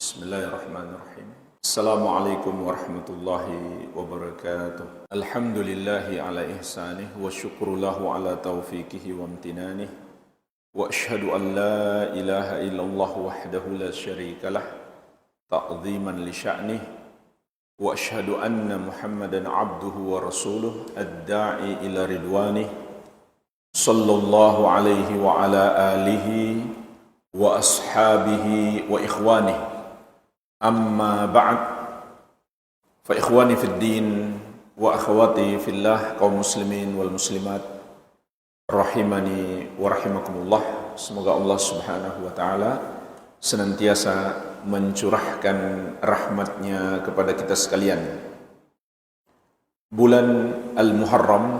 Bismillahirrahmanirrahim. Assalamualaikum warahmatullahi wabarakatuh. Alhamdulillahi ala ihsanih wa syukru lahu ala taufiqihi wa amtinanih. Wa ashhadu an la ilaha illallah wahdahu la syarika lah ta'ziman li sya'nih. Wa ashhadu anna Muhammadan abduhu wa rasuluh ad-da'i ila ridwanih. Sallallahu alaihi wa ala alihi wa ashabihi wa ikhwanih. Amma ba'd, fa ikhwani fid din wa akhwati fillah, kaum muslimin wal muslimat rahimani wa rahimakumullah. Semoga Allah Subhanahu wa taala senantiasa mencurahkan rahmatnya kepada kita sekalian. Bulan Al-Muharram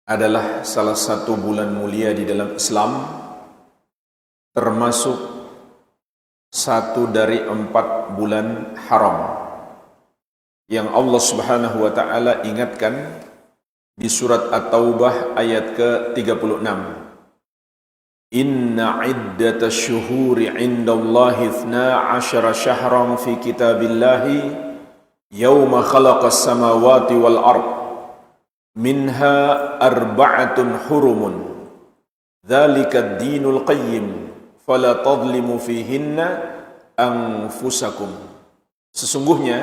adalah salah satu bulan mulia di dalam Islam, termasuk satu dari 4 bulan haram yang Allah Subhanahu wa taala ingatkan di surat At-Taubah ayat ke-36. Inna iddatash syuhuri 'indallahi 12 syahran fi kitabillahi yauma khalaqas samawati wal ard minha arba'atun hurumun dzalikad dinul qayyim fala tadlimu fihinna anfusakum. Sesungguhnya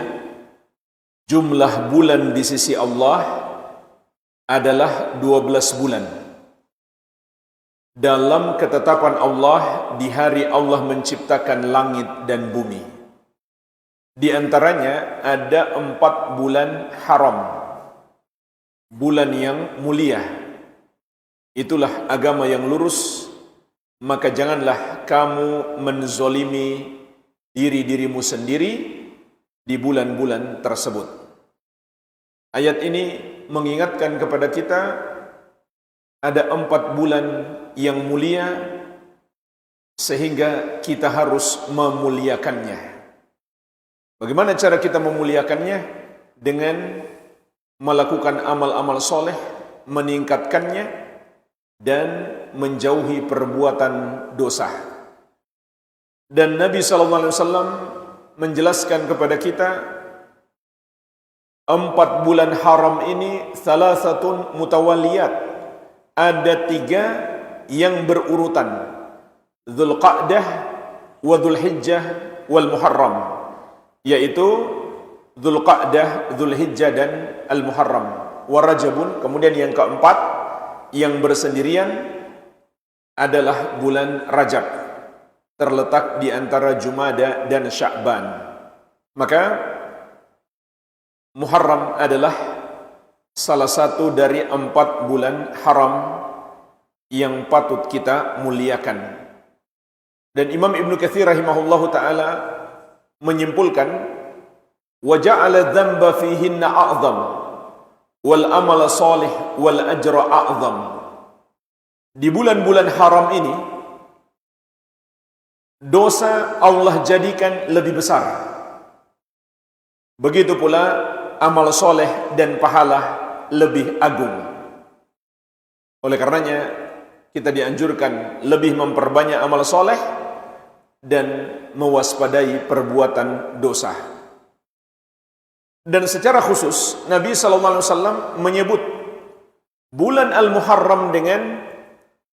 jumlah bulan di sisi Allah adalah 12 bulan. Dalam ketetapan Allah di hari Allah menciptakan langit dan bumi. Di antaranya ada 4 bulan haram, bulan yang mulia. Itulah agama yang lurus. Maka janganlah kamu menzolimi diri-dirimu sendiri di bulan-bulan tersebut. Ayat ini mengingatkan kepada kita ada 4 bulan yang mulia sehingga kita harus memuliakannya. Bagaimana cara kita memuliakannya? Dengan melakukan amal-amal soleh, meningkatkannya, dan menjauhi perbuatan dosa. Dan Nabi SAW menjelaskan kepada kita 4 bulan haram ini salasatun mutawaliyat. Ada 3 yang berurutan, Dzulqa'dah wa Dzulhijjah wal Muharram, yaitu Dzulqa'dah, Dzulhijjah dan Al-Muharram. Wa Rajabun, kemudian yang keempat yang bersendirian adalah bulan Rajab, terletak di antara Jumada dan Sya'ban. Maka Muharram adalah salah satu dari 4 bulan haram yang patut kita muliakan. Dan Imam Ibnu Katsir rahimahullahu taala menyimpulkan, wa ja'ala dzamba fihinna a'zam wal amal salih wal ajra a'zam. Di bulan-bulan haram ini dosa Allah jadikan lebih besar. Begitu pula amal soleh dan pahala lebih agung. Oleh karenanya kita dianjurkan lebih memperbanyak amal soleh dan mewaspadai perbuatan dosa. Dan secara khusus Nabi SAW menyebut bulan Al-Muharram dengan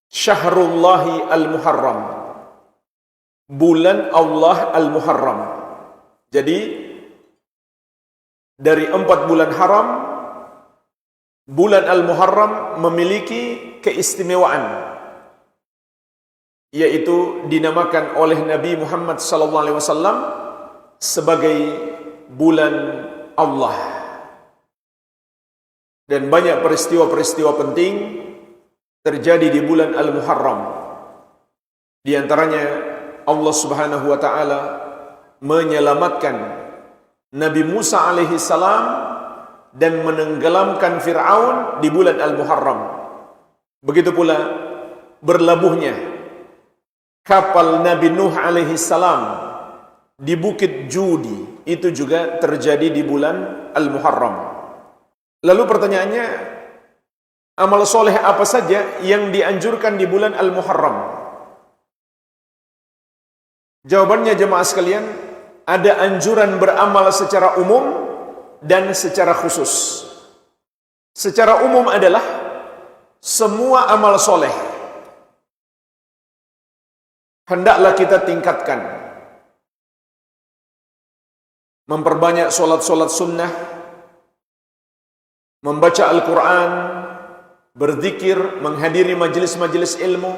Syahrullahi Al-Muharram, bulan Allah Al-Muharram. Jadi dari 4 bulan haram, bulan Al-Muharram memiliki keistimewaan, yaitu dinamakan oleh Nabi Muhammad SAW sebagai bulan Allah. Dan banyak peristiwa-peristiwa penting terjadi di bulan Al-Muharram. Di antaranya Allah Subhanahu wa taala menyelamatkan Nabi Musa alaihi salam dan menenggelamkan Fir'aun di bulan Al-Muharram. Begitu pula berlabuhnya kapal Nabi Nuh alaihi salam di Bukit Judi, itu juga terjadi di bulan Al-Muharram. Lalu pertanyaannya, amal soleh apa saja yang dianjurkan di bulan Al-Muharram? Jawabannya jemaah sekalian, ada anjuran beramal secara umum dan secara khusus. Secara umum adalah semua amal soleh hendaklah kita tingkatkan. Memperbanyak solat-solat sunnah, membaca Al-Quran, berzikir, menghadiri majelis-majelis ilmu,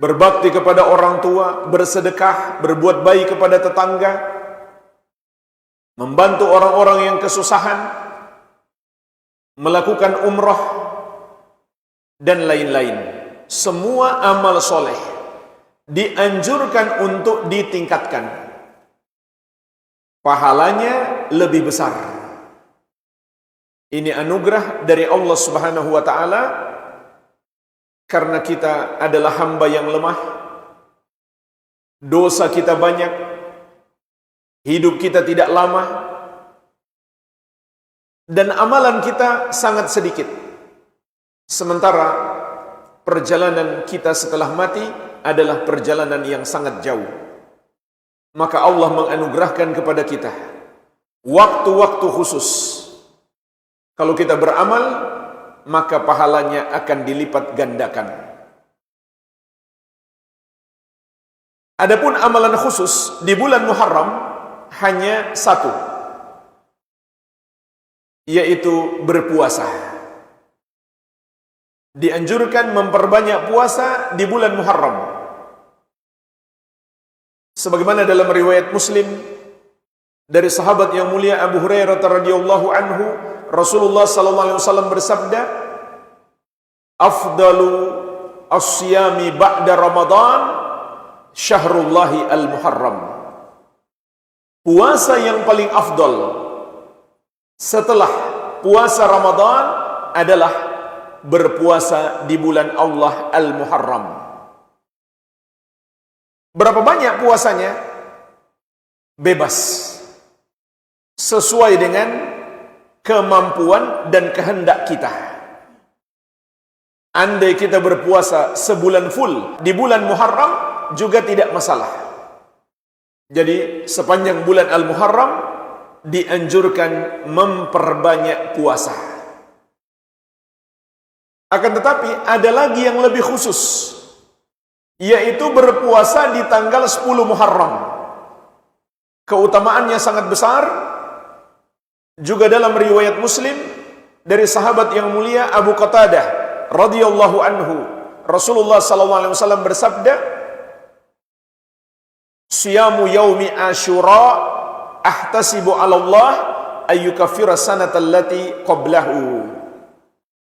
berbakti kepada orang tua, bersedekah, berbuat baik kepada tetangga, membantu orang-orang yang kesusahan, melakukan umrah, dan lain-lain. Semua amal soleh dianjurkan untuk ditingkatkan. Pahalanya lebih besar. Ini anugerah dari Allah Subhanahu wa Ta'ala, karena kita adalah hamba yang lemah, dosa kita banyak, hidup kita tidak lama, dan amalan kita sangat sedikit. Sementara perjalanan kita setelah mati adalah perjalanan yang sangat jauh. Maka Allah menganugerahkan kepada kita waktu-waktu khusus. Kalau kita beramal, maka pahalanya akan dilipat gandakan. Adapun amalan khusus di bulan Muharram hanya satu, yaitu berpuasa. Dianjurkan memperbanyak puasa di bulan Muharram. Sebagaimana dalam riwayat Muslim dari sahabat yang mulia Abu Hurairah radhiyallahu anhu, Rasulullah sallallahu alaihi wasallam bersabda, "Afdalu as-siyami ba'da Ramadan syahrullahi al-Muharram." Puasa yang paling afdal setelah puasa Ramadan adalah berpuasa di bulan Allah al-Muharram. Berapa banyak puasanya? Bebas, sesuai dengan kemampuan dan kehendak kita. Andai kita berpuasa sebulan full di bulan Muharram juga tidak masalah. Jadi sepanjang bulan Al-Muharram dianjurkan memperbanyak puasa. Akan tetapi ada lagi yang lebih khusus, yaitu berpuasa di tanggal 10 Muharram. Keutamaannya sangat besar. Juga dalam riwayat Muslim dari sahabat yang mulia Abu Qatadah radhiyallahu anhu, Rasulullah sallallahu alaihi wasallam bersabda, "Siyamu yaumi Asyura ahtasibu 'ala Allah ayyukaffira sanata allati qablahu."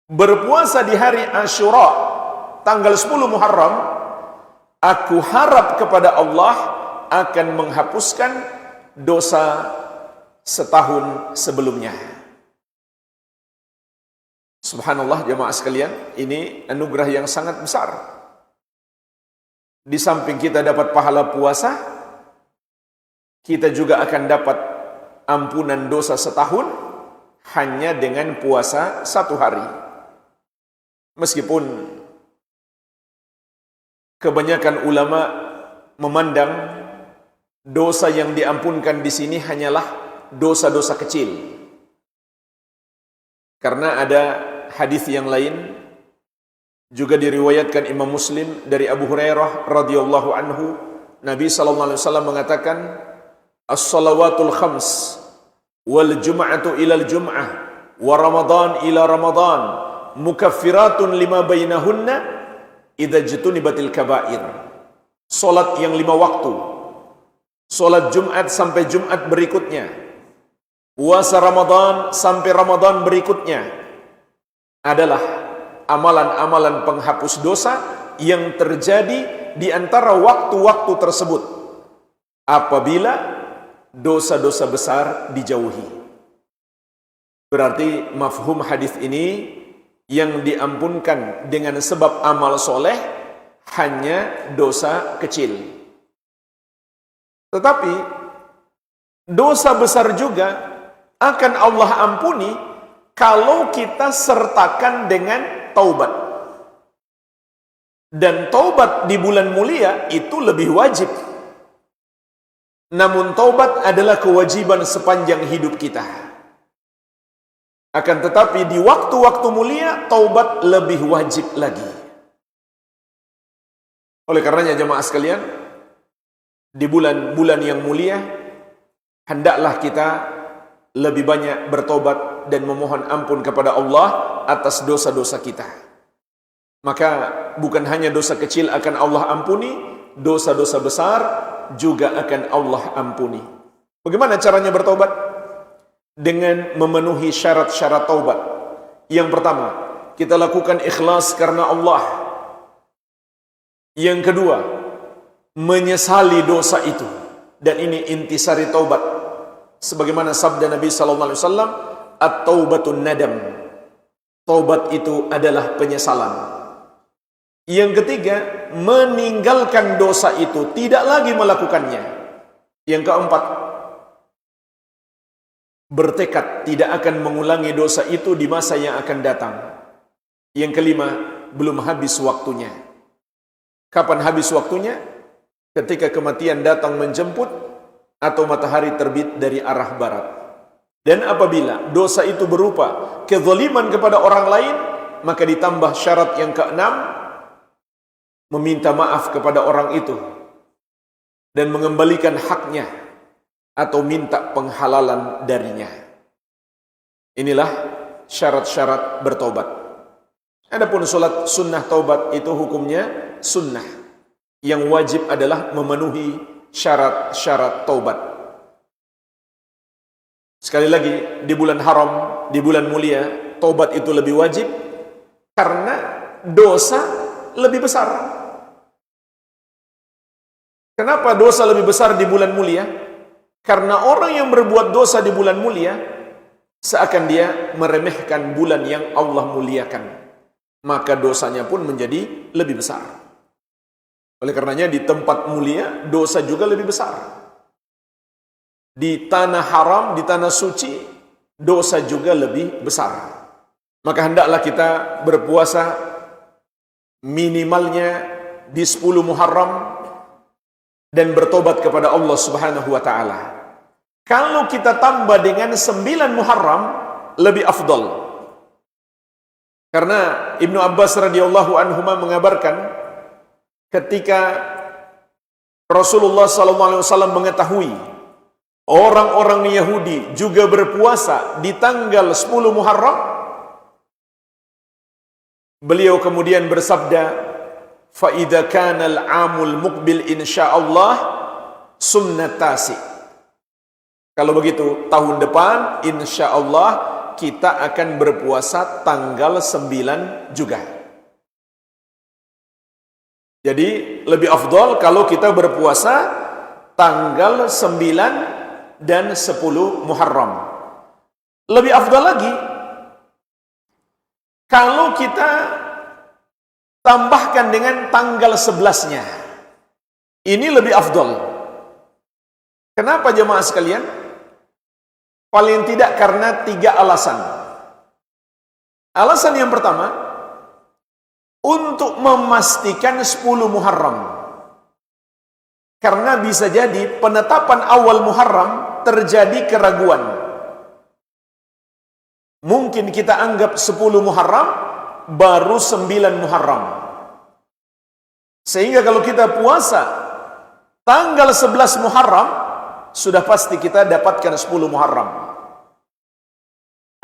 Berpuasa di hari Asyura tanggal 10 Muharram, aku harap kepada Allah akan menghapuskan dosa setahun sebelumnya. Subhanallah jemaah sekalian, ini anugerah yang sangat besar. Di samping kita dapat pahala puasa, kita juga akan dapat ampunan dosa setahun hanya dengan puasa satu hari. Meskipun kebanyakan ulama memandang dosa yang diampunkan di sini hanyalah dosa-dosa kecil. Karena ada hadis yang lain juga diriwayatkan Imam Muslim dari Abu Hurairah radhiyallahu anhu, Nabi sallallahu alaihi wasallam mengatakan, "As-salawatul khams wal jum'atu ilal jum'ah wa ramadan ila ramadan mukaffiratun lima bainahunna idza jutunibatil kaba'ir." Salat yang 5 waktu, salat Jumat sampai Jumat berikutnya, puasa Ramadan sampai Ramadan berikutnya adalah amalan-amalan penghapus dosa yang terjadi di antara waktu-waktu tersebut apabila dosa-dosa besar dijauhi. Berarti mafhum hadis ini, yang diampunkan dengan sebab amal soleh hanya dosa kecil. Tetapi dosa besar juga akan Allah ampuni kalau kita sertakan dengan taubat. Dan taubat di bulan mulia itu lebih wajib. Namun taubat adalah kewajiban sepanjang hidup kita. Akan tetapi di waktu-waktu mulia, taubat lebih wajib lagi. Oleh karenanya jemaah sekalian, di bulan-bulan yang mulia, hendaklah kita lebih banyak bertobat dan memohon ampun kepada Allah atas dosa-dosa kita. Maka bukan hanya dosa kecil akan Allah ampuni, dosa-dosa besar juga akan Allah ampuni. Bagaimana caranya bertobat? Dengan memenuhi syarat-syarat taubat. Yang pertama, kita lakukan ikhlas karena Allah. Yang kedua, menyesali dosa itu. Dan ini intisari taubat. Sebagaimana sabda Nabi sallallahu alaihi wasallam, at-taubatun nadam. Taubat itu adalah penyesalan. Yang ketiga, meninggalkan dosa itu, tidak lagi melakukannya. Yang keempat, bertekad tidak akan mengulangi dosa itu di masa yang akan datang. Yang kelima, belum habis waktunya. Kapan habis waktunya? Ketika kematian datang menjemput atau matahari terbit dari arah barat. Dan apabila dosa itu berupa kezaliman kepada orang lain, maka ditambah syarat yang keenam, meminta maaf kepada orang itu dan mengembalikan haknya atau minta penghalalan darinya. Inilah syarat-syarat bertobat. Adapun salat sunnah taubat itu hukumnya sunnah. Yang wajib adalah memenuhi syarat-syarat taubat. Sekali lagi, di bulan haram, di bulan mulia, taubat itu lebih wajib karena dosa lebih besar. Kenapa dosa lebih besar di bulan mulia? Karena orang yang berbuat dosa di bulan mulia, seakan dia meremehkan bulan yang Allah muliakan. Maka dosanya pun menjadi lebih besar. Oleh karenanya di tempat mulia, dosa juga lebih besar. Di tanah haram, di tanah suci, dosa juga lebih besar. Maka hendaklah kita berpuasa minimalnya di 10 Muharram dan bertobat kepada Allah Subhanahu wa taala. Kalau kita tambah dengan 9 Muharram lebih afdal. Karena Ibnu Abbas radhiyallahu anhuma mengabarkan ketika Rasulullah sallallahu alaihi wasallam mengetahui orang-orang Yahudi juga berpuasa di tanggal 10 Muharram, beliau kemudian bersabda, فَإِذَا كَانَ الْعَامُ الْمُقْبِلِ إِنْشَاءَاللَّهِ سُنَّتَاسِ. Kalau begitu, tahun depan insyaallah kita akan berpuasa tanggal 9 juga. Jadi lebih afdal kalau kita berpuasa tanggal 9 dan 10 Muharram. Lebih afdal lagi kalau kita tambahkan dengan tanggal 11-nya. Ini lebih afdal. Kenapa jemaah sekalian? Paling tidak karena 3 alasan. Alasan yang pertama, untuk memastikan 10 Muharram. Karena bisa jadi penetapan awal Muharram terjadi keraguan. Mungkin kita anggap 10 Muharram baru 9 Muharram. Sehingga kalau kita puasa tanggal 11 Muharram, sudah pasti kita dapatkan 10 Muharram.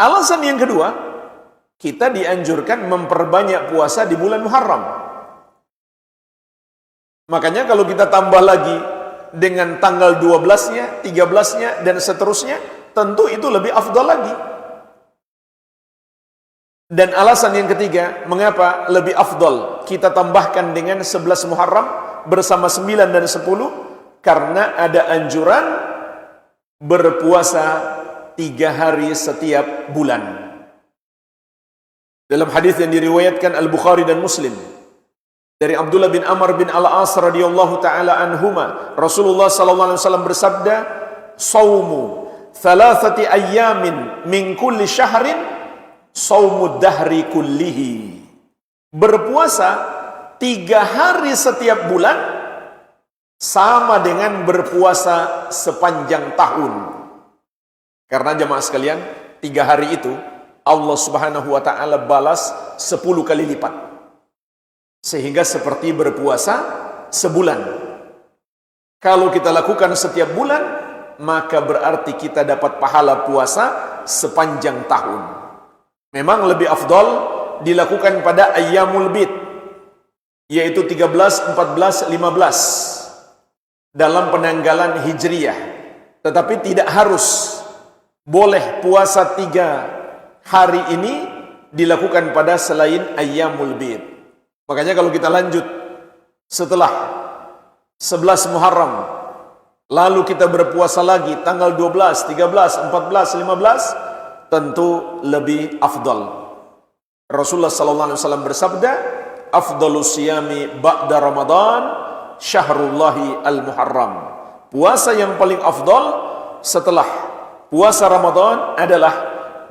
Alasan yang kedua, kita dianjurkan memperbanyak puasa di bulan Muharram. Makanya kalau kita tambah lagi dengan tanggal 12-nya, 13-nya, dan seterusnya, tentu itu lebih afdal lagi. Dan alasan yang ketiga, mengapa lebih afdal kita tambahkan dengan 11 Muharram bersama 9 dan 10? Karena ada anjuran berpuasa 3 hari setiap bulan. Dalam hadis yang diriwayatkan Al-Bukhari dan Muslim dari Abdullah bin Amr bin Al-As radhiyallahu taala anhuma, Rasulullah sallallahu alaihi wasallam bersabda, "Shaumu 3 ayyamin min kulli syahrin shaumud dahri kullihi." Berpuasa 3 hari setiap bulan sama dengan berpuasa sepanjang tahun. Karena jemaah sekalian, 3 hari itu Allah Subhanahu wa ta'ala balas 10 kali lipat. Sehingga seperti berpuasa sebulan. Kalau kita lakukan setiap bulan, maka berarti kita dapat pahala puasa sepanjang tahun. Memang lebih afdal dilakukan pada ayyamul bid, yaitu 13, 14, 15 dalam penanggalan hijriyah. Tetapi tidak harus. Boleh puasa 3 hari ini dilakukan pada selain ayyamul bid. Makanya kalau kita lanjut setelah 11 Muharram, lalu kita berpuasa lagi tanggal 12, 13, 14, 15, tentu lebih afdal. Rasulullah sallallahu alaihi wasallam bersabda, "Afdalus siyami ba'da Ramadan syahrullahi al-Muharram." Puasa yang paling afdal setelah puasa Ramadan adalah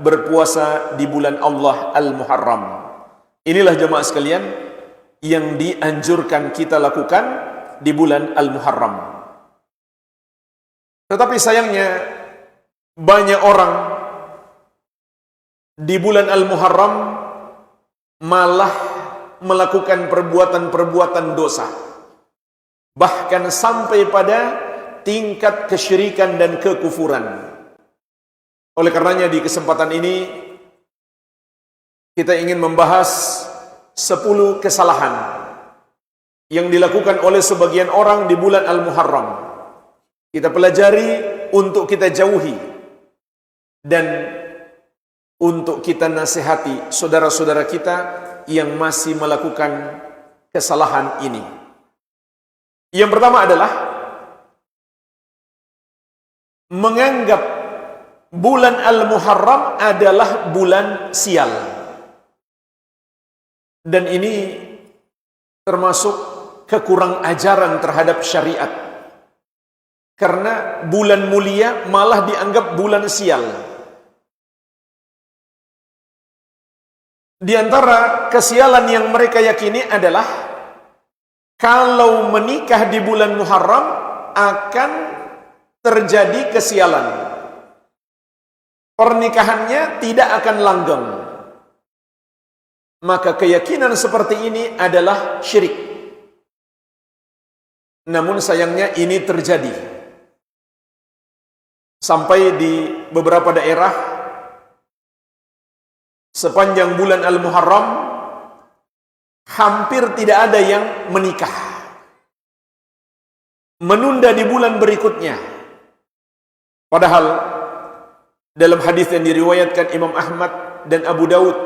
berpuasa di bulan Allah al-Muharram. Inilah jemaah sekalian yang dianjurkan kita lakukan di bulan al-Muharram. Tetapi sayangnya banyak orang di bulan al-Muharram malah melakukan perbuatan-perbuatan dosa, bahkan sampai pada tingkat kesyirikan dan kekufuran. Oleh karenanya di kesempatan ini kita ingin membahas 10 kesalahan yang dilakukan oleh sebagian orang di bulan al-Muharram. Kita pelajari untuk kita jauhi dan untuk kita nasihati saudara-saudara kita yang masih melakukan kesalahan ini. Yang pertama adalah menganggap bulan al-Muharram adalah bulan sial. Dan ini termasuk kekurang ajaran terhadap syariat. Karena bulan mulia malah dianggap bulan sial. Di antara kesialan yang mereka yakini adalah kalau menikah di bulan Muharram akan terjadi kesialan. Pernikahannya tidak akan langgeng. Maka keyakinan seperti ini adalah syirik. Namun sayangnya ini terjadi. Sampai di beberapa daerah sepanjang bulan Al-Muharram hampir tidak ada yang menikah. Menunda di bulan berikutnya. Padahal dalam hadis yang diriwayatkan Imam Ahmad dan Abu Daud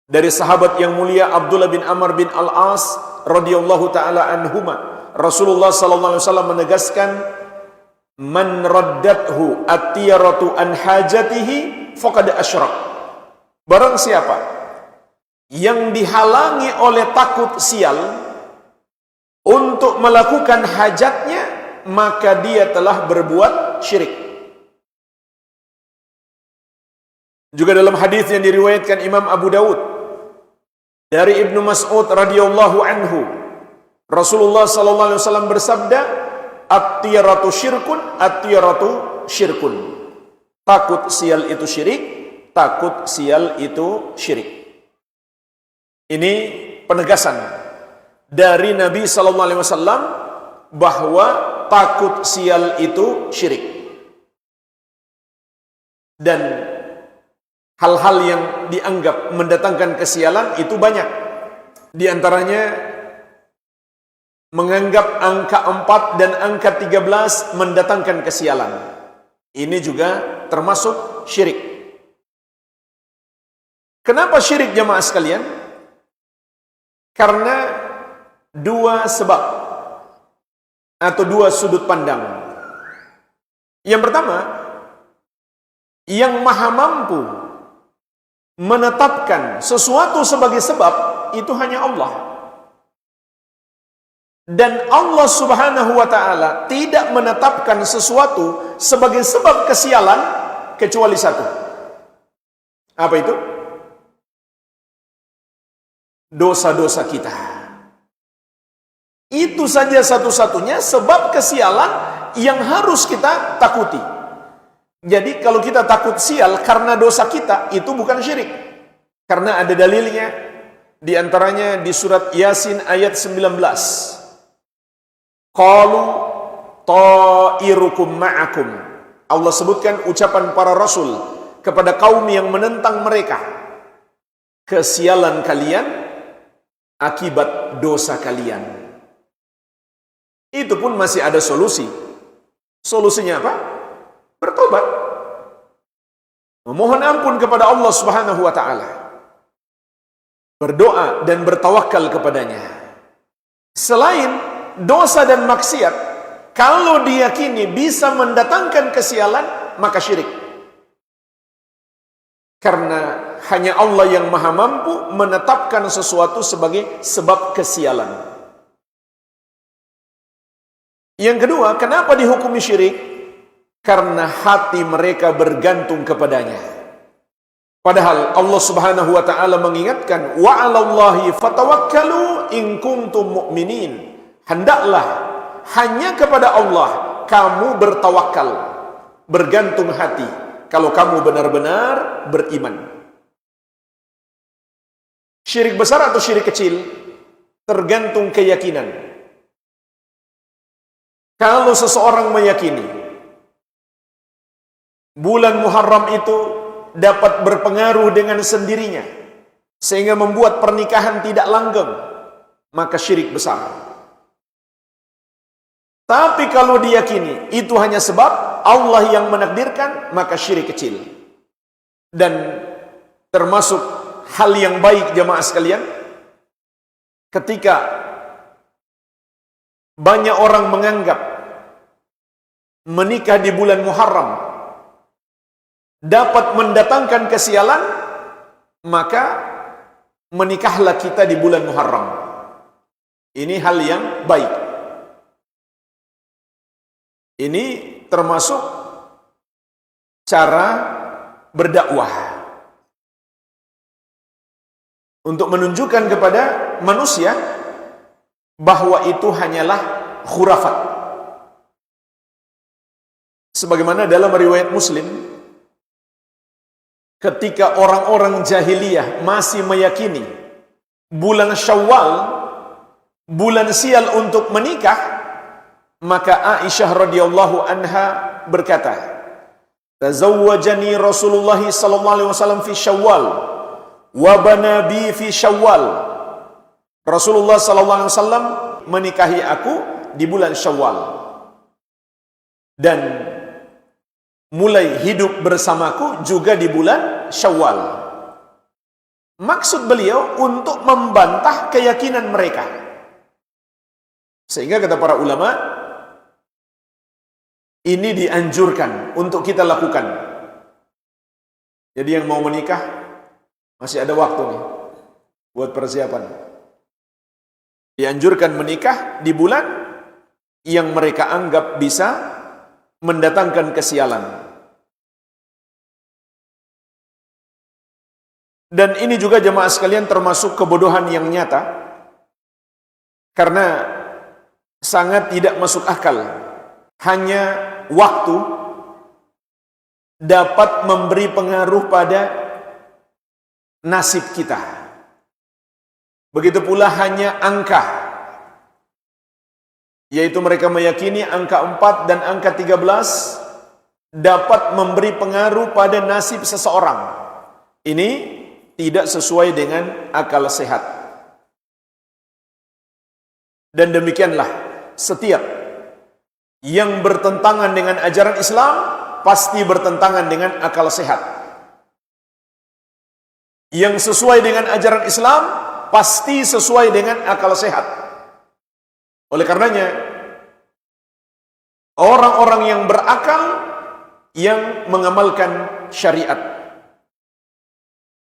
dari sahabat yang mulia Abdullah bin Amr bin Al-As radhiyallahu taala anhuma, Rasulullah sallallahu alaihi wasallam menegaskan, "Man raddathu at-tiyaratu an hajatihi faqad asyrak." Barang siapa yang dihalangi oleh takut sial untuk melakukan hajatnya, maka dia telah berbuat syirik. Juga dalam hadis yang diriwayatkan Imam Abu Daud dari Ibnu Mas'ud radhiyallahu anhu, Rasulullah sallallahu alaihi wasallam bersabda, "At-tiyaratu syirkun, at-tiyaratu syirkun." Takut sial itu syirik, takut sial itu syirik. Ini penegasan dari Nabi sallallahu alaihi wasallam bahwa takut sial itu syirik. Dan hal-hal yang dianggap mendatangkan kesialan itu banyak. Di antaranya menganggap angka 4 dan angka 13 mendatangkan kesialan. Ini juga termasuk syirik. Kenapa syirik jamaah sekalian? Karena 2 sebab atau 2 sudut pandang. Yang pertama, yang maha mampu menetapkan sesuatu sebagai sebab itu hanya Allah. Dan Allah Subhanahu wa ta'ala tidak menetapkan sesuatu sebagai sebab kesialan kecuali satu. Apa itu? Dosa-dosa kita. Itu saja satu-satunya sebab kesialan yang harus kita takuti. Jadi kalau kita takut sial karena dosa kita, itu bukan syirik. Karena ada dalilnya, di antaranya di surat Yasin ayat 19. Qalu ta'irukum ma'akum. Allah sebutkan ucapan para rasul kepada kaum yang menentang mereka. Kesialan kalian akibat dosa kalian. Itu pun masih ada solusi. Solusinya apa? Bertobat. Memohon ampun kepada Allah Subhanahu wa taala. Berdoa dan bertawakal kepadanya. Selain dosa dan maksiat, kalau diyakini bisa mendatangkan kesialan, maka syirik. Karena hanya Allah yang maha mampu menetapkan sesuatu sebagai sebab kesialan. Yang kedua, kenapa dihukumi syirik? Karena hati mereka bergantung kepadanya. Padahal Allah Subhanahu wa taala mengingatkan, wa 'alallahi fatawakkalu in kuntum mu'minin. Hendaklah hanya kepada Allah kamu bertawakal, bergantung hati kalau kamu benar-benar beriman. Syirik besar atau syirik kecil tergantung keyakinan. Kalau seseorang meyakini bulan Muharram itu dapat berpengaruh dengan sendirinya sehingga membuat pernikahan tidak langgeng, maka syirik besar. Tapi kalau diyakini itu hanya sebab Allah yang menakdirkan, maka syirik kecil. Dan termasuk hal yang baik jamaah sekalian, ketika banyak orang menganggap menikah di bulan Muharram dapat mendatangkan kesialan, maka menikahlah kita di bulan Muharram. Ini hal yang baik. Ini termasuk cara berdakwah untuk menunjukkan kepada manusia bahwa itu hanyalah khurafat. Sebagaimana dalam riwayat Muslim, ketika orang-orang jahiliyah masih meyakini bulan Syawal bulan sial untuk menikah, maka Aisyah radhiyallahu anha berkata, "Tazawwajani Rasulullah sallallahu alaihi wasallam fi Syawal wa bana bi fi Syawal." Rasulullah sallallahu alaihi wasallam menikahi aku di bulan Syawal dan mulai hidup bersamaku juga di bulan Syawal. Maksud beliau untuk membantah keyakinan mereka. Sehingga kata para ulama, ini dianjurkan untuk kita lakukan. Jadi yang mau menikah masih ada waktu nih buat persiapan. Dianjurkan menikah di bulan yang mereka anggap bisa mendatangkan kesialan. Dan ini juga jemaah sekalian termasuk kebodohan yang nyata, karena sangat tidak masuk akal. Hanya waktu dapat memberi pengaruh pada nasib kita. Begitu pula hanya angka, yaitu mereka meyakini angka 4 dan angka 13 dapat memberi pengaruh pada nasib seseorang. Ini tidak sesuai dengan akal sehat. Dan demikianlah setiap yang bertentangan dengan ajaran Islam pasti bertentangan dengan akal sehat. Yang sesuai dengan ajaran Islam pasti sesuai dengan akal sehat. Oleh karenanya, orang-orang yang berakal yang mengamalkan syariat.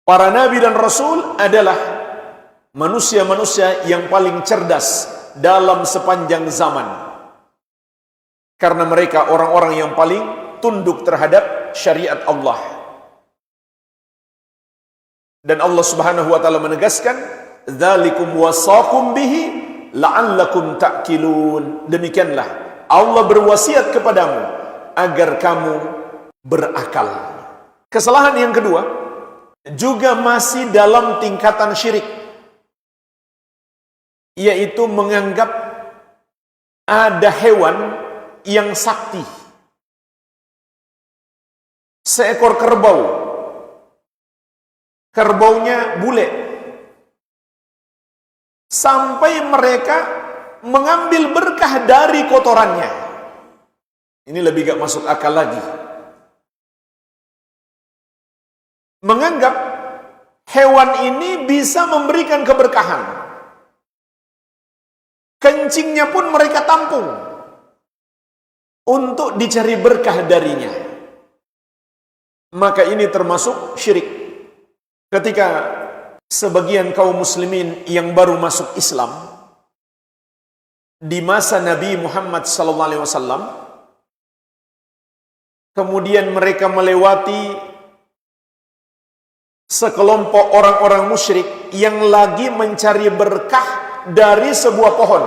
Para nabi dan rasul adalah manusia-manusia yang paling cerdas dalam sepanjang zaman. Karena mereka orang-orang yang paling tunduk terhadap syariat Allah. Dan Allah Subhanahu wa taala menegaskan, "Dzalikum wasaqum bihi la'allakum ta'qilun. Demikianlah Allah berwasiat kepadamu agar kamu berakal. Kesalahan yang kedua juga masih dalam tingkatan syirik, yaitu menganggap ada hewan yang sakti. Seekor kerbau, kerbaunya bule, sampai mereka mengambil berkah dari kotorannya. Ini lebih gak masuk akal lagi. Menganggap hewan ini bisa memberikan keberkahan. Kencingnya pun mereka tampung untuk dicari berkah darinya. Maka ini termasuk syirik. Ketika sebagian kaum muslimin yang baru masuk Islam di masa Nabi Muhammad SAW, kemudian mereka melewati sekelompok orang-orang musyrik yang lagi mencari berkah dari sebuah pohon.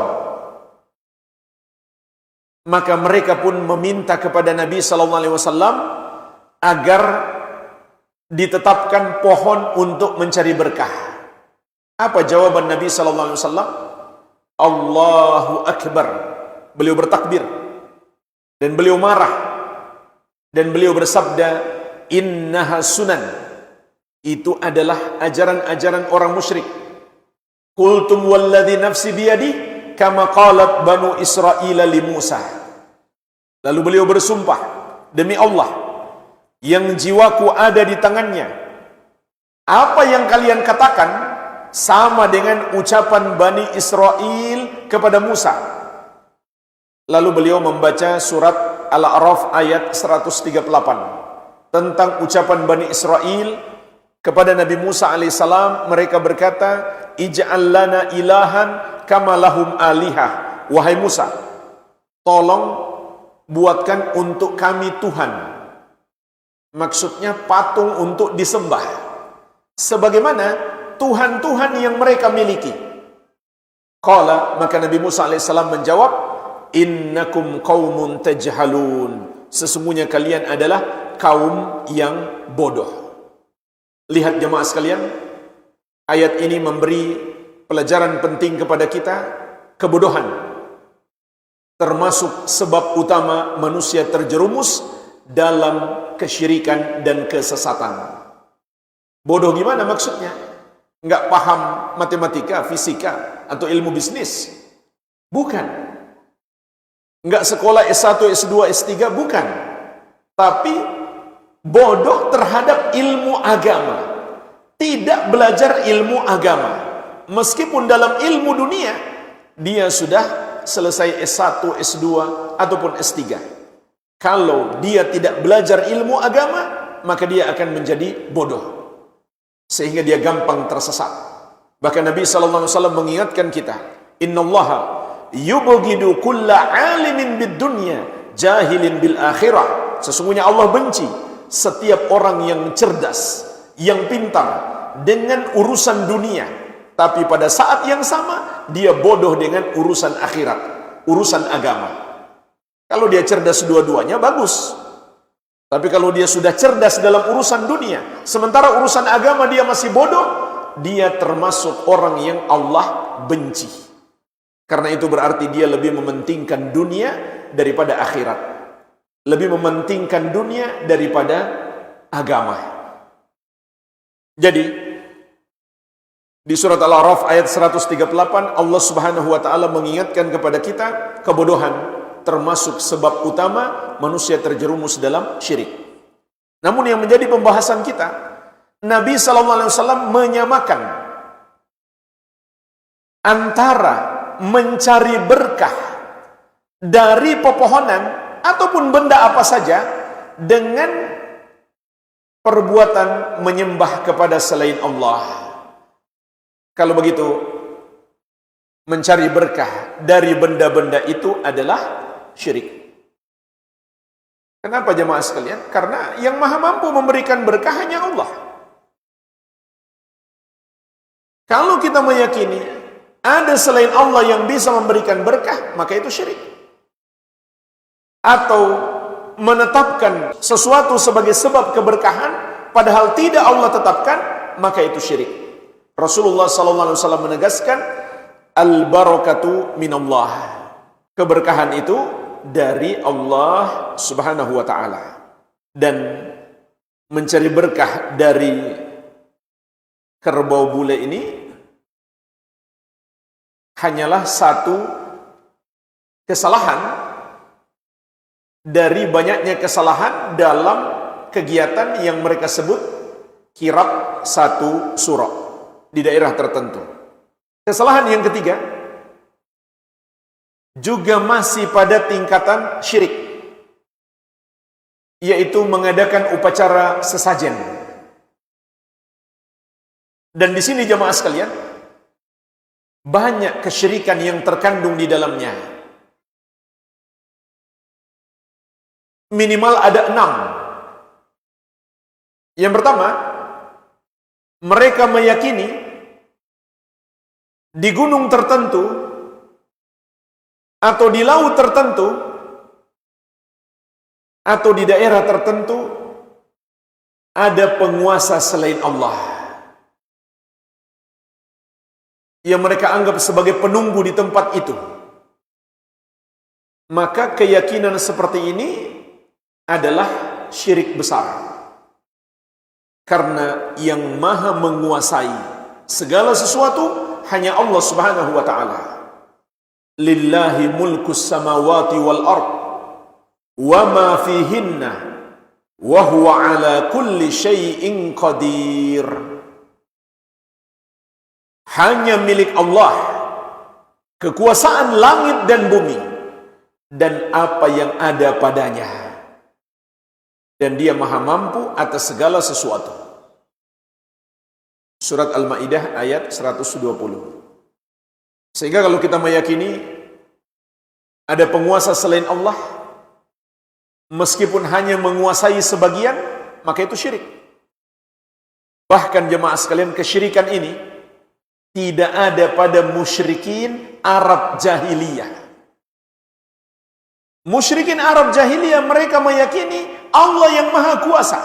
Maka mereka pun meminta kepada Nabi SAW agar ditetapkan pohon untuk mencari berkah. Apa jawaban Nabi SAW? Allahu Akbar. Beliau bertakbir dan beliau marah dan beliau bersabda, innaha sunan. Itu adalah ajaran-ajaran orang musyrik. Qultum walladhi nafsi biyadi kama qalat banu Israila li Musa. Lalu beliau bersumpah, demi Allah yang jiwaku ada di tangannya, apa yang kalian katakan sama dengan ucapan Bani Israel kepada Musa. Lalu beliau membaca surat Al-A'raf ayat 138 tentang ucapan Bani Israel kepada Nabi Musa alaihissalam. Mereka berkata, ij'al lana ilahan kama lahum alihah. Wahai Musa, tolong buatkan untuk kami Tuhan. Maksudnya patung untuk disembah, sebagaimana Tuhan-Tuhan yang mereka miliki. Qala, maka Nabi Musa alaihissalam menjawab, innakum qaumun tajhalun. Sesungguhnya kalian adalah kaum yang bodoh. Lihat jemaah sekalian, ayat ini memberi pelajaran penting kepada kita. Kebodohan termasuk sebab utama manusia terjerumus dalam kesyirikan dan kesesatan. Bodoh gimana maksudnya? Enggak paham matematika, fisika, atau ilmu bisnis? Bukan. Enggak sekolah S1, S2, S3? Bukan. Tapi bodoh terhadap ilmu agama. Tidak belajar ilmu agama. Meskipun dalam ilmu dunia dia sudah selesai S1, S2, ataupun S3. Kalau dia tidak belajar ilmu agama, maka dia akan menjadi bodoh, sehingga dia gampang tersesat. Bahkan Nabi SAW mengingatkan kita, innallaha yubghidu kulla alimin bid dunya jahilin bil akhirah. Sesungguhnya Allah benci setiap orang yang cerdas, yang pintar dengan urusan dunia, tapi pada saat yang sama dia bodoh dengan urusan akhirat, urusan agama. Kalau dia cerdas dua-duanya, bagus. Tapi kalau dia sudah cerdas dalam urusan dunia, sementara urusan agama dia masih bodoh, dia termasuk orang yang Allah benci. Karena itu berarti dia lebih mementingkan dunia daripada akhirat. Lebih mementingkan dunia daripada agama. Jadi, di surat Al-A'raf ayat 138, Allah Subhanahu wa taala mengingatkan kepada kita kebodohan termasuk sebab utama manusia terjerumus dalam syirik. Namun yang menjadi pembahasan kita, Nabi SAW menyamakan antara mencari berkah dari pepohonan ataupun benda apa saja dengan perbuatan menyembah kepada selain Allah. Kalau begitu, mencari berkah dari benda-benda itu adalah syirik. Kenapa jemaah sekalian? Karena yang maha mampu memberikan berkah hanya Allah. Kalau kita meyakini ada selain Allah yang bisa memberikan berkah, maka itu syirik. Atau menetapkan sesuatu sebagai sebab keberkahan padahal tidak Allah tetapkan, maka itu syirik. Rasulullah SAW menegaskan, al-barakatu minallah. Keberkahan itu dari Allah Subhanahu wa ta'ala. Dan mencari berkah dari kerbau bule ini hanyalah satu kesalahan dari banyaknya kesalahan dalam kegiatan yang mereka sebut kirab satu surah di daerah tertentu. Kesalahan yang ketiga juga masih pada tingkatan syirik, yaitu mengadakan upacara sesajen. Dan di sini jemaah sekalian, banyak kesyirikan yang terkandung di dalamnya. Minimal ada 6. Yang pertama, mereka meyakini di gunung tertentu atau di laut tertentu atau di daerah tertentu ada penguasa selain Allah yang mereka anggap sebagai penunggu di tempat itu. Maka keyakinan seperti ini adalah syirik besar. Karena yang maha menguasai segala sesuatu hanya Allah Subhanahu wa ta'ala. Lillahi mulkus samawati wal ard wa ma fihinna wa huwa ala kulli syai'in qadir. Hanya milik Allah kekuasaan langit dan bumi dan apa yang ada padanya, dan dia maha mampu atas segala sesuatu. Surat Al-Maidah ayat 120. Sehingga kalau kita meyakini ada penguasa selain Allah, meskipun hanya menguasai sebagian, maka itu syirik. Bahkan jemaah sekalian, kesyirikan ini tidak ada pada musyrikin Arab jahiliyah. Musyrikin Arab jahiliyah mereka meyakini Allah yang maha kuasa.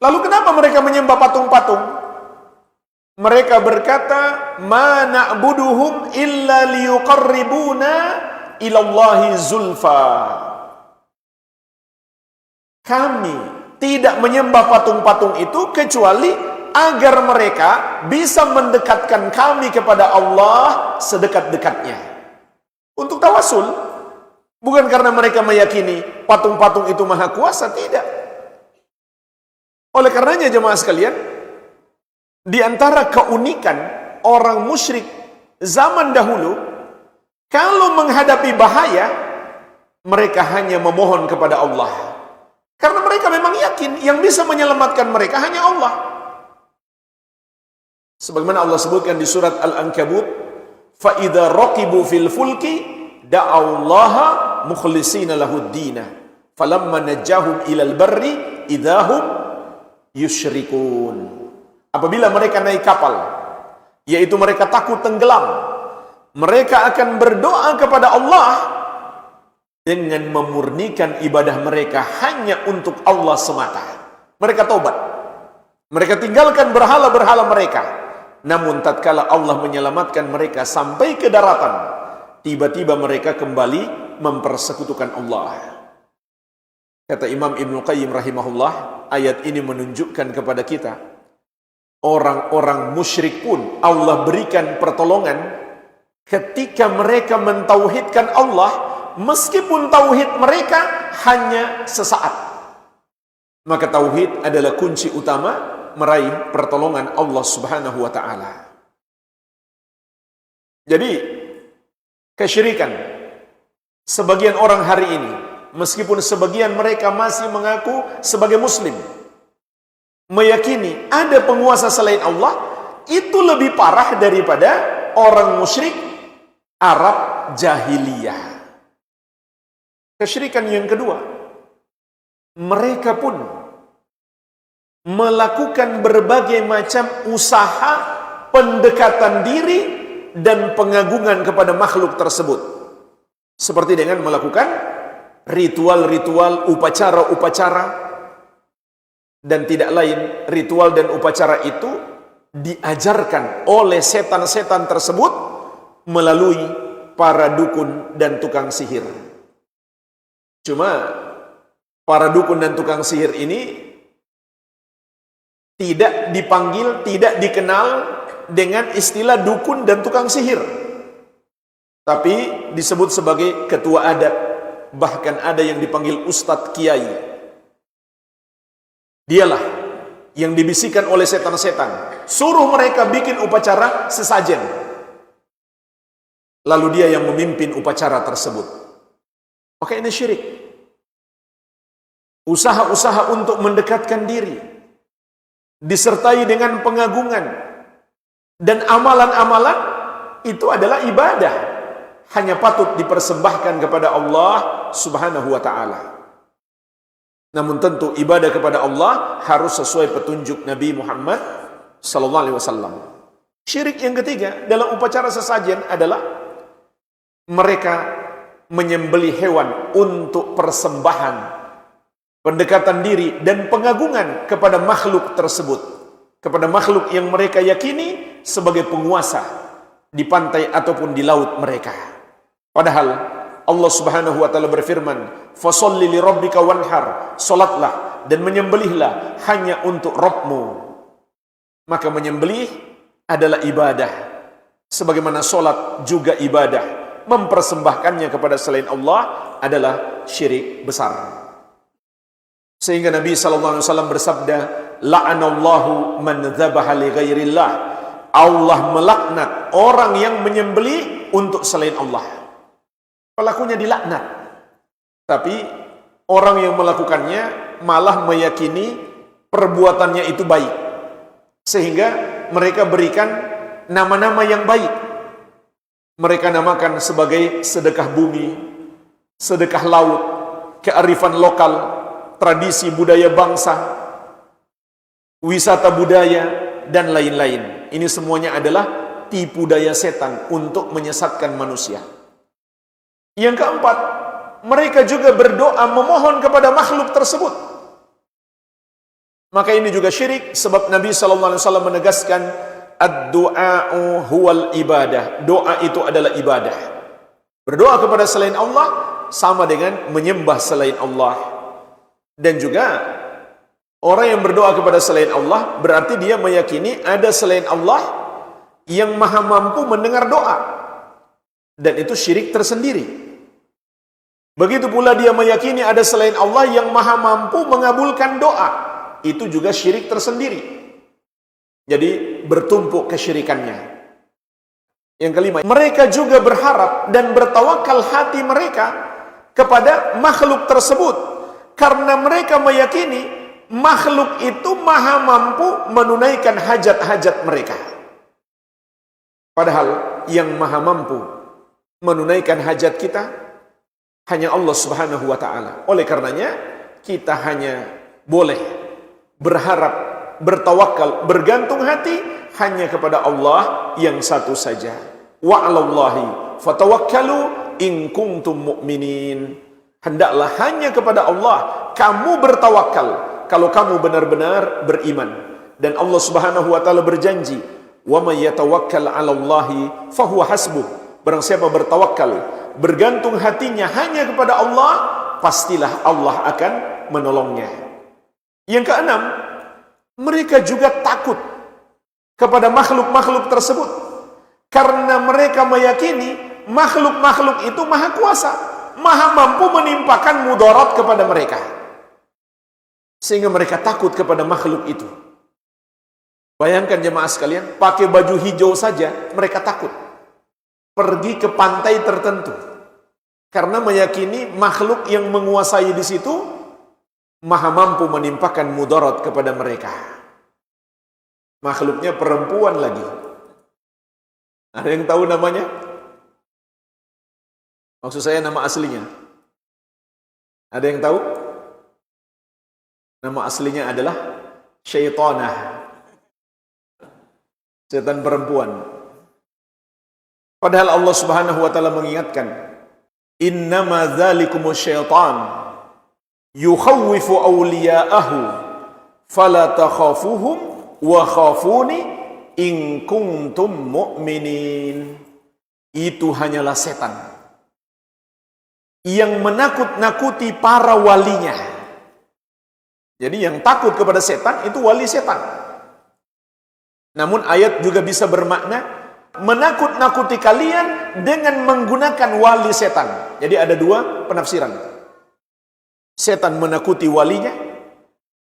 Lalu kenapa mereka menyembah patung-patung? Mereka berkata, ma na'buduhum illa liyuqarribuna ilallahi zulfa. Kami tidak menyembah patung-patung itu kecuali agar mereka bisa mendekatkan kami kepada Allah sedekat-dekatnya. Untuk tawasul, bukan karena mereka meyakini patung-patung itu maha kuasa, tidak. Oleh karenanya jemaah sekalian, di antara keunikan orang musyrik zaman dahulu, kalau menghadapi bahaya, mereka hanya memohon kepada Allah. Karena mereka memang yakin yang bisa menyelamatkan mereka hanya Allah. Sebagaimana Allah sebutkan di surat Al-Ankabut, فَإِذَا رَقِبُوا فِي الْفُلْكِ دَعَوْا اللَّهَ مُخْلِصِينَ لَهُ الدِّينَ فَلَمَّا نَجَّاهُمْ إِلَى الْبَرِّ إِذَا هُمْ يُشْرِكُونَ. Apabila mereka naik kapal, yaitu mereka takut tenggelam, mereka akan berdoa kepada Allah dengan memurnikan ibadah mereka hanya untuk Allah semata. Mereka taubat. Mereka tinggalkan berhala-berhala mereka. Namun tatkala Allah menyelamatkan mereka sampai ke daratan, tiba-tiba mereka kembali mempersekutukan Allah. Kata Imam Ibnu Qayyim rahimahullah, ayat ini menunjukkan kepada kita, orang-orang musyrik pun Allah berikan pertolongan ketika mereka mentauhidkan Allah, meskipun tauhid mereka hanya sesaat. Maka tauhid adalah kunci utama meraih pertolongan Allah Subhanahu wa ta'ala. Jadi, kesyirikan sebagian orang hari ini, meskipun sebagian mereka masih mengaku sebagai muslim, meyakini ada penguasa selain Allah, itu lebih parah daripada orang musyrik Arab jahiliyah. Kesyirikan yang kedua, mereka pun melakukan berbagai macam usaha pendekatan diri dan pengagungan kepada makhluk tersebut. Seperti dengan melakukan ritual-ritual, upacara-upacara, dan tidak lain, ritual dan upacara itu diajarkan oleh setan-setan tersebut melalui para dukun dan tukang sihir. Cuma para dukun dan tukang sihir ini tidak dipanggil, tidak dikenal dengan istilah dukun dan tukang sihir, tapi disebut sebagai ketua adat. Bahkan ada yang dipanggil ustadz kiai. Dialah yang dibisikkan oleh setan-setan, suruh mereka bikin upacara sesajen, lalu dia yang memimpin upacara tersebut. Maka ini syirik. Usaha-usaha untuk mendekatkan diri disertai dengan pengagungan dan amalan-amalan itu adalah ibadah, hanya patut dipersembahkan kepada Allah Subhanahu wa ta'ala. Namun tentu ibadah kepada Allah harus sesuai petunjuk Nabi Muhammad sallallahu alaihi wasallam. Syirik yang ketiga dalam upacara sesajen adalah mereka menyembelih hewan untuk persembahan, pendekatan diri dan pengagungan kepada makhluk tersebut, kepada makhluk yang mereka yakini sebagai penguasa di pantai ataupun di laut mereka. Padahal Allah Subhanahu wa taala berfirman, "Fasholli li rabbika wanhar," salatlah dan menyembelihlah hanya untuk Rabbmu. Maka menyembelih adalah ibadah, sebagaimana salat juga ibadah. Mempersembahkannya kepada selain Allah adalah syirik besar. Sehingga Nabi sallallahu alaihi wasallam bersabda, "La'anallahu man dzabaha li ghairillah." Allah melaknat orang yang menyembelih untuk selain Allah. Pelakunya dilaknat. Tapi orang yang melakukannya malah meyakini perbuatannya itu baik. Sehingga mereka berikan nama-nama yang baik. Mereka namakan sebagai sedekah bumi, sedekah laut, kearifan lokal, tradisi budaya bangsa, wisata budaya, dan lain-lain. Ini semuanya adalah tipu daya setan untuk menyesatkan manusia. Yang keempat, mereka juga berdoa memohon kepada makhluk tersebut. Maka ini juga syirik, sebab Nabi SAW menegaskan, ad-du'a'u huwal ibadah. Doa itu adalah ibadah. Berdoa kepada selain Allah sama dengan menyembah selain Allah. Dan juga orang yang berdoa kepada selain Allah berarti dia meyakini ada selain Allah yang maha mampu mendengar doa, dan itu syirik tersendiri. Begitu pula dia meyakini ada selain Allah yang maha mampu mengabulkan doa, itu juga syirik tersendiri. Jadi bertumpuk kesyirikannya. Yang kelima, mereka juga berharap dan bertawakal hati mereka kepada makhluk tersebut, karena mereka meyakini makhluk itu maha mampu menunaikan hajat-hajat mereka. Padahal yang maha mampu menunaikan hajat kita hanya Allah Subhanahu wa ta'ala. Oleh karenanya kita hanya boleh berharap, bertawakal, bergantung hati hanya kepada Allah yang satu saja. Wa 'alallahi fatawakkalu in kuntum mu'minin. Hendaklah hanya kepada Allah kamu bertawakal kalau kamu benar-benar beriman. Dan Allah Subhanahu wa taala berjanji, "Wa may yatawakkal 'alallahi fahuwa hasbuh." Barang siapa bertawakal, bergantung hatinya hanya kepada Allah, pastilah Allah akan menolongnya. Yang keenam, mereka juga takut kepada makhluk-makhluk tersebut, karena mereka meyakini makhluk-makhluk itu maha kuasa, maha mampu menimpakan mudarat kepada mereka, sehingga mereka takut kepada makhluk itu. Bayangkan jemaah sekalian, pakai baju hijau saja mereka takut pergi ke pantai tertentu, karena meyakini makhluk yang menguasai di situ maha mampu menimpakan mudarat kepada mereka. Makhluknya perempuan lagi. Ada yang tahu namanya? Maksud saya nama aslinya. Ada yang tahu? Nama aslinya adalah Syaitanah. setan perempuan. Padahal Allah Subhanahu wa taala mengingatkan, innama dzalikumus syaitan yukhawwifu awliya'ahu fala takhafuhum wa khafuni in kuntum mu'minin. Itu hanyalah setan yang menakut-nakuti para walinya. Jadi yang takut kepada setan itu wali setan. Namun ayat juga bisa bermakna menakut-nakuti kalian dengan menggunakan wali setan. Jadi ada dua penafsiran. Setan menakuti walinya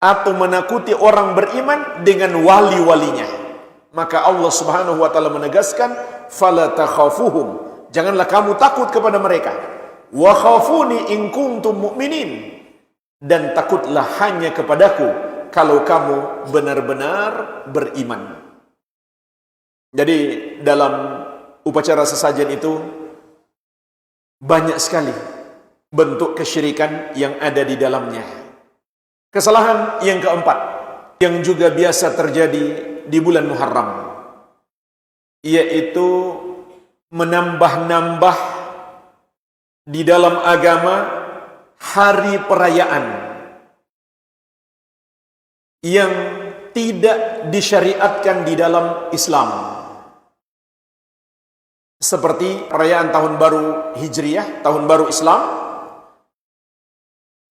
atau menakuti orang beriman dengan wali-walinya. Maka Allah Subhanahu wa taala menegaskan, fala takhafuhum, janganlah kamu takut kepada mereka. Wa khafuni in kuntum mu'minin, dan takutlah hanya kepadaku kalau kamu benar-benar beriman. Jadi dalam upacara sesajen itu banyak sekali bentuk kesyirikan yang ada di dalamnya. Kesalahan yang keempat yang juga biasa terjadi di bulan Muharram, yaitu menambah-nambah di dalam agama hari perayaan yang tidak disyariatkan di dalam Islam. Seperti perayaan tahun baru Hijriah, tahun baru Islam,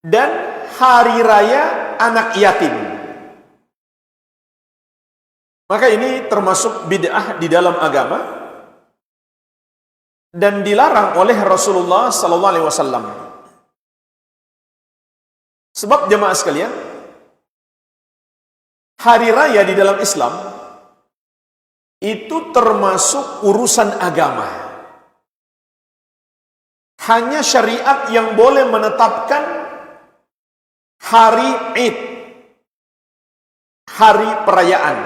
dan hari raya anak yatim. Maka ini termasuk bid'ah di dalam agama dan dilarang oleh Rasulullah sallallahu alaihi wasallam. Sebab jemaah sekalian, hari raya di dalam Islam itu termasuk urusan agama. Hanya syariat yang boleh menetapkan hari Id, hari perayaan.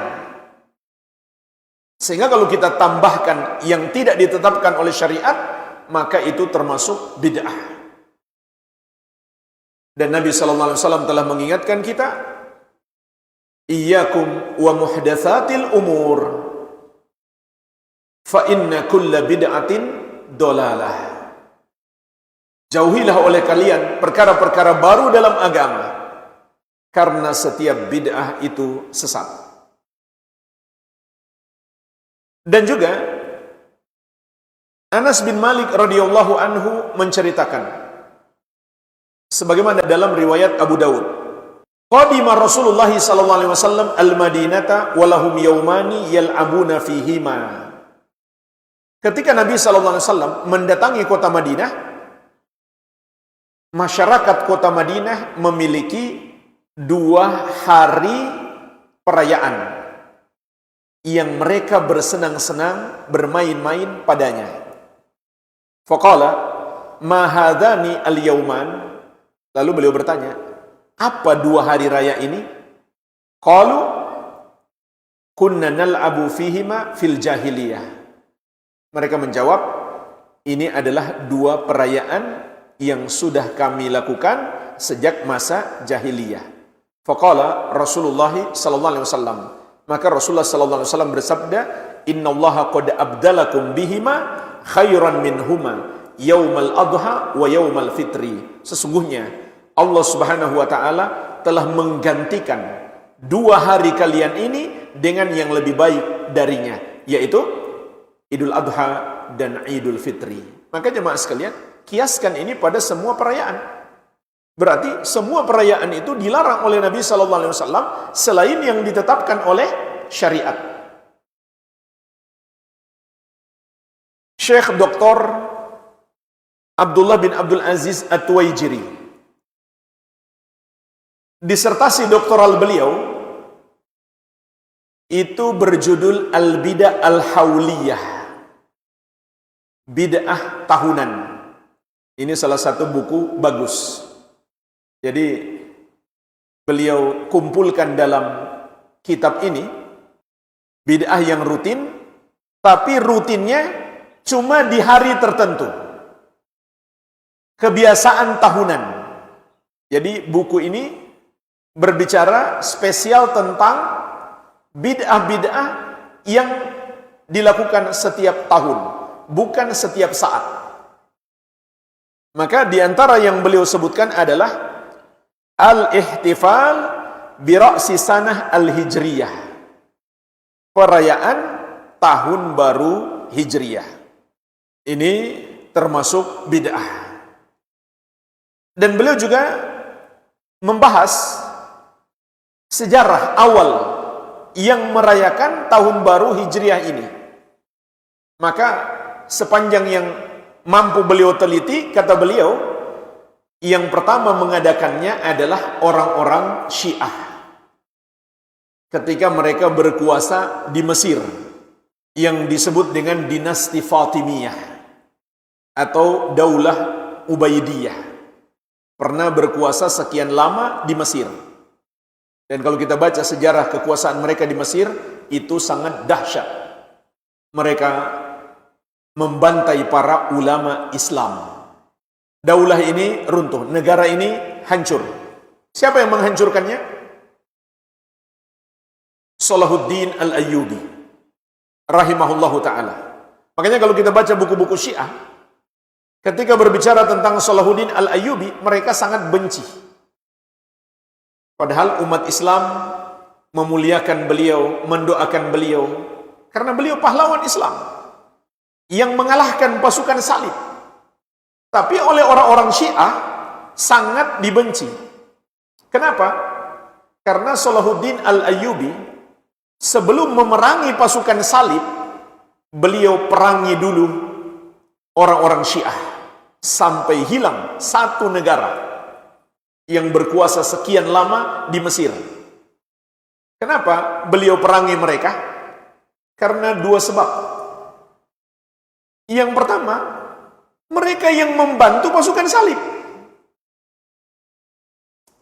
Sehingga kalau kita tambahkan yang tidak ditetapkan oleh syariat, maka itu termasuk bid'ah. Dan Nabi sallallahu alaihi wasallam telah mengingatkan kita, iyyakum wa muhdatsatil umur, fa inna kulla bid'atin dolalah. Jauhilah oleh kalian perkara-perkara baru dalam agama, karena setiap bid'ah itu sesat. Dan juga Anas bin Malik radhiyallahu anhu menceritakan, sebagaimana dalam riwayat Abu Daud, qadima Rasulullah sallallahu alaihi wasallam al-Madinata wa lahum yaumani yal'abuna fihima. Ketika Nabi sallallahu alaihi wasallam mendatangi kota Madinah, masyarakat kota Madinah memiliki 2 hari perayaan yang mereka bersenang-senang, bermain-main padanya. Faqala ma hadani al-yauman, lalu beliau bertanya, apa 2 hari raya ini? Qalu kunna nal'abu fihima fil jahiliyah. Mereka menjawab, ini adalah 2 perayaan yang sudah kami lakukan sejak masa jahiliyah. Faqala Rasulullah sallallahu alaihi wasallam, maka Rasulullah sallallahu alaihi wasallam bersabda, innallaha qad abdalakum bihima khairan minhuma yaumal adha wa yaumal fitri. Sesungguhnya Allah Subhanahu wa taala telah menggantikan 2 hari kalian ini dengan yang lebih baik darinya, yaitu Idul Adha dan Idul Fitri. Maka jemaah sekalian, kiaskan ini pada semua perayaan. Berarti semua perayaan itu dilarang oleh Nabi sallallahu alaihi wasallam selain yang ditetapkan oleh syariat. Syekh Dr. Abdullah bin Abdul Aziz At-Tuwaijiri, disertasi doktoral beliau itu berjudul Al-Bid'ah Al-Hauliyah, bid'ah tahunan. Ini salah satu buku bagus. Jadi beliau kumpulkan dalam kitab ini bid'ah yang rutin, tapi rutinnya cuma di hari tertentu, kebiasaan tahunan. Jadi buku ini berbicara spesial tentang bid'ah-bid'ah yang dilakukan setiap tahun, bukan setiap saat. Maka di antara yang beliau sebutkan adalah al-ihtifal bi ra'si sanah al-hijriyah. Perayaan tahun baru Hijriyah. Ini termasuk bid'ah. Dan beliau juga membahas sejarah awal yang merayakan tahun baru Hijriah ini. Maka sepanjang yang mampu beliau teliti, kata beliau, yang pertama mengadakannya adalah orang-orang Syiah ketika mereka berkuasa di Mesir, yang disebut dengan dinasti Fatimiyah atau Daulah Ubaidiyah. Pernah berkuasa sekian lama di Mesir. Dan kalau kita baca sejarah kekuasaan mereka di Mesir, itu sangat dahsyat. Mereka membantai para ulama Islam. Daulah ini runtuh, negara ini hancur. Siapa yang menghancurkannya? Salahuddin Al-Ayyubi rahimahullahu ta'ala. Makanya kalau kita baca buku-buku Syiah, ketika berbicara tentang Salahuddin Al-Ayyubi, mereka sangat benci. Padahal umat Islam memuliakan beliau, mendoakan beliau, karena beliau pahlawan Islam yang mengalahkan pasukan salib. Tapi oleh orang-orang Syiah sangat dibenci. Kenapa? Karena Salahuddin Al-Ayyubi sebelum memerangi pasukan salib, beliau perangi dulu orang-orang Syiah sampai hilang satu negara yang berkuasa sekian lama di Mesir. Kenapa beliau perangi mereka? Karena dua sebab. Yang pertama, mereka yang membantu pasukan salib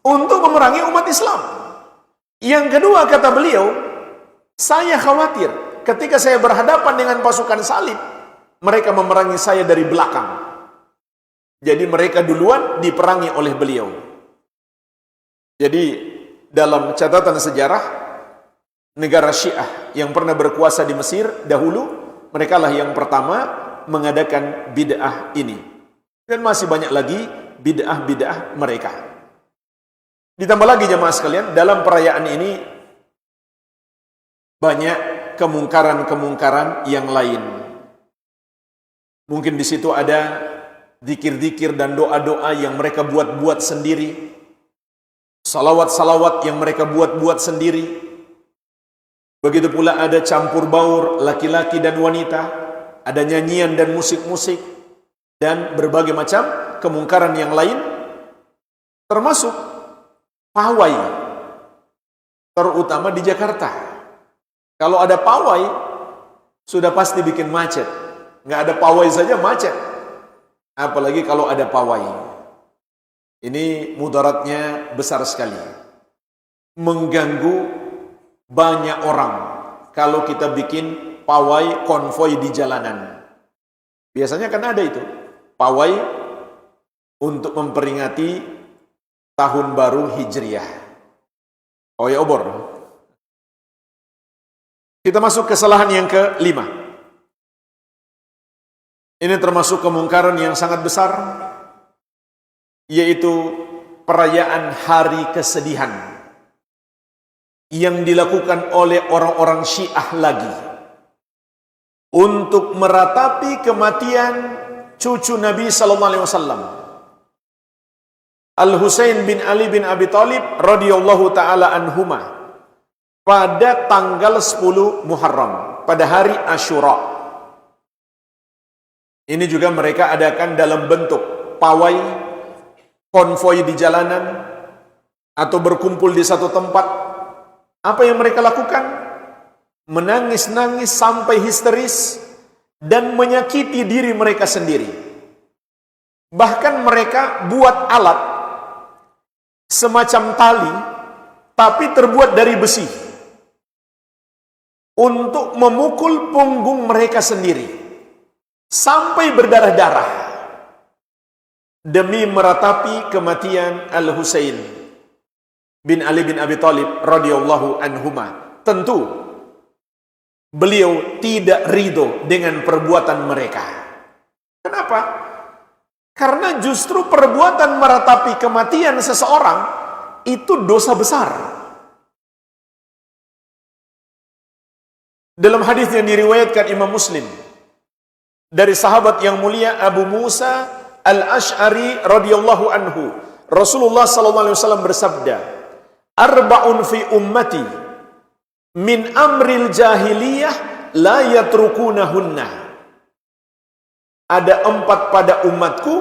untuk memerangi umat Islam. Yang kedua, kata beliau, saya khawatir ketika saya berhadapan dengan pasukan salib, mereka memerangi saya dari belakang. Jadi mereka duluan diperangi oleh beliau. Jadi dalam catatan sejarah, negara Syiah yang pernah berkuasa di Mesir dahulu, mereka lah yang pertama mengadakan bid'ah ini. Dan masih banyak lagi bid'ah-bid'ah mereka. Ditambah lagi jemaah sekalian, dalam perayaan ini banyak kemungkaran-kemungkaran yang lain. Mungkin di situ ada zikir-zikir dan doa-doa yang mereka buat-buat sendiri. Salawat-salawat yang mereka buat-buat sendiri. Begitu pula ada campur baur laki-laki dan wanita, ada nyanyian dan musik-musik, dan berbagai macam kemungkaran yang lain, termasuk pawai, terutama di Jakarta. Kalau ada pawai, sudah pasti bikin macet. Nggak ada pawai saja macet, apalagi kalau ada pawai. Ini mudaratnya besar sekali, mengganggu banyak orang kalau kita bikin pawai konvoi di jalanan. Biasanya kan ada itu pawai untuk memperingati tahun baru Hijriah. Oh ya obor. Kita masuk kesalahan yang kelima. Ini termasuk kemungkaran yang sangat besar, yaitu perayaan hari kesedihan yang dilakukan oleh orang-orang Syiah lagi untuk meratapi kematian cucu Nabi sallallahu alaihi wasallam, Al-Husain bin Ali bin Abi Thalib radhiyallahu taala anhuma, pada tanggal 10 Muharram, pada hari Asyura. Ini juga mereka adakan dalam bentuk pawai, konvoi di jalanan, atau berkumpul di satu tempat. Apa yang mereka lakukan? Menangis-nangis sampai histeris dan menyakiti diri mereka sendiri. Bahkan mereka buat alat semacam tali, tapi terbuat dari besi, untuk memukul punggung mereka sendiri sampai berdarah-darah demi meratapi kematian Al-Husain bin Ali bin Abi Thalib radhiyallahu anhuma. Tentu beliau tidak ridho dengan perbuatan mereka. Kenapa? Karena justru perbuatan meratapi kematian seseorang itu dosa besar. Dalam hadis yang diriwayatkan Imam Muslim dari sahabat yang mulia Abu Musa Al-Asy'ari radhiyallahu anhu, Rasulullah sallallahu alaihi wasallam bersabda, "Arba'un fi ummati min amril jahiliyah la yatrukunahunna." Ada 4 pada umatku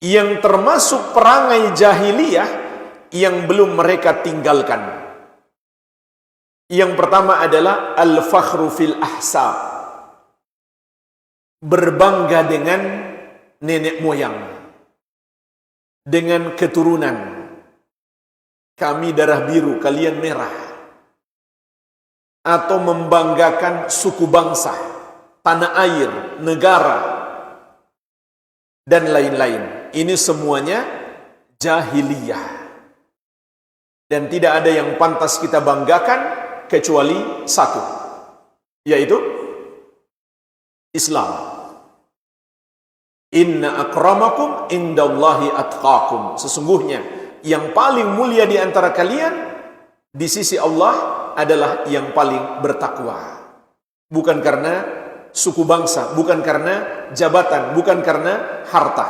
yang termasuk perangai jahiliyah yang belum mereka tinggalkan. Yang pertama adalah al-fakhru fil ahsab, berbangga dengan nenek moyang, dengan keturunan. Kami darah biru, kalian merah. Atau membanggakan suku bangsa, tanah air, negara, dan lain-lain. Ini semuanya jahiliyah. Dan tidak ada yang pantas kita banggakan kecuali satu, yaitu Islam. Inna akramakum indallahi atqakum. Sesungguhnya yang paling mulia di antara kalian di sisi Allah adalah yang paling bertakwa. Bukan karena suku bangsa, bukan karena jabatan, bukan karena harta.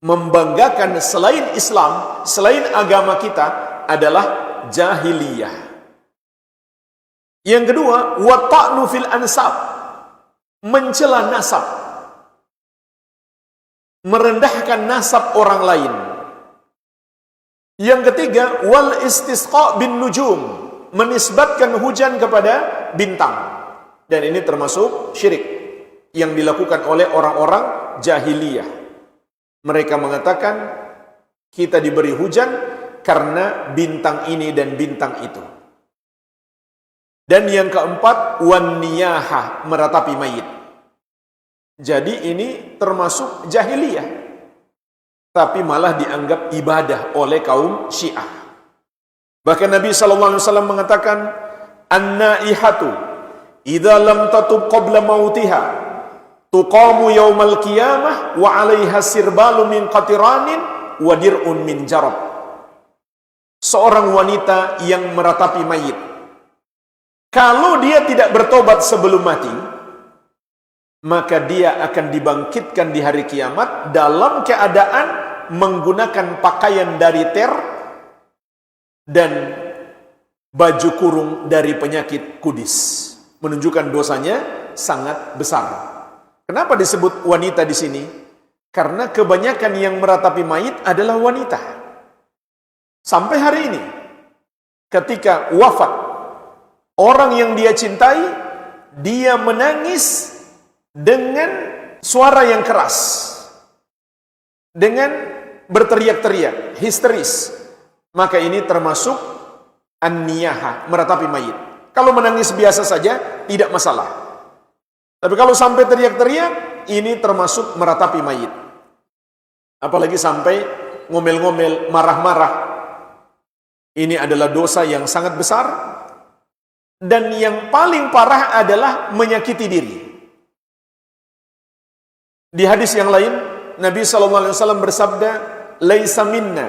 Membanggakan selain Islam, selain agama kita adalah jahiliyah. Yang kedua, wa ta'nu fil ansab, mencela nasab, merendahkan nasab orang lain. Yang ketiga, wal istisqa bin nujum, menisbatkan hujan kepada bintang. Dan ini termasuk syirik yang dilakukan oleh orang-orang jahiliyah. Mereka mengatakan kita diberi hujan karena bintang ini dan bintang itu. Dan yang keempat, wan niyaha, meratapi mayit. Jadi ini termasuk jahiliyah, tapi malah dianggap ibadah oleh kaum Syiah. Bahkan Nabi SAW mengatakan, an-naihatu idza lam tatub qabla mautiha tuqamu yaumal qiyamah wa 'alaiha sirbalu min qatiranin wa dir'un min jarab. Seorang wanita yang meratapi mayit, kalau dia tidak bertobat sebelum mati, maka dia akan dibangkitkan di hari kiamat dalam keadaan menggunakan pakaian dari ter dan baju kurung dari penyakit kudis. Menunjukkan dosanya sangat besar. Kenapa disebut wanita di sini? Karena kebanyakan yang meratapi mayit adalah wanita. Sampai hari ini, ketika wafat orang yang dia cintai, dia menangis dengan suara yang keras, dengan berteriak-teriak, histeris. Maka ini termasuk an-niyaha, meratapi mayit. Kalau menangis biasa saja, tidak masalah. Tapi kalau sampai teriak-teriak, ini termasuk meratapi mayit. Apalagi sampai ngomel-ngomel, marah-marah. Ini adalah dosa yang sangat besar. Dan yang paling parah adalah menyakiti diri. Di hadis yang lain, Nabi SAW bersabda, "Laisa minna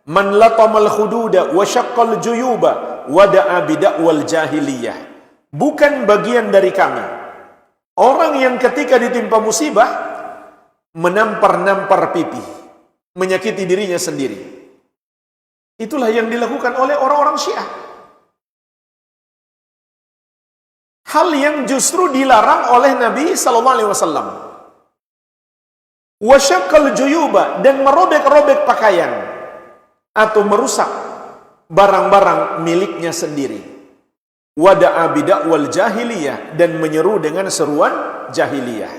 man latamal khududa wa syaqqal juyuba wa da'a bid'awal jahiliyah." Bukan bagian dari kami orang yang ketika ditimpa musibah menampar-nampar pipi, menyakiti dirinya sendiri. Itulah yang dilakukan oleh orang-orang Syiah. Hal yang justru dilarang oleh Nabi SAW. Wasyaqqal juyuba, dan merobek-robek pakaian atau merusak barang-barang miliknya sendiri. Wada'a bid'awal jahiliyah, dan menyeru dengan seruan jahiliyah.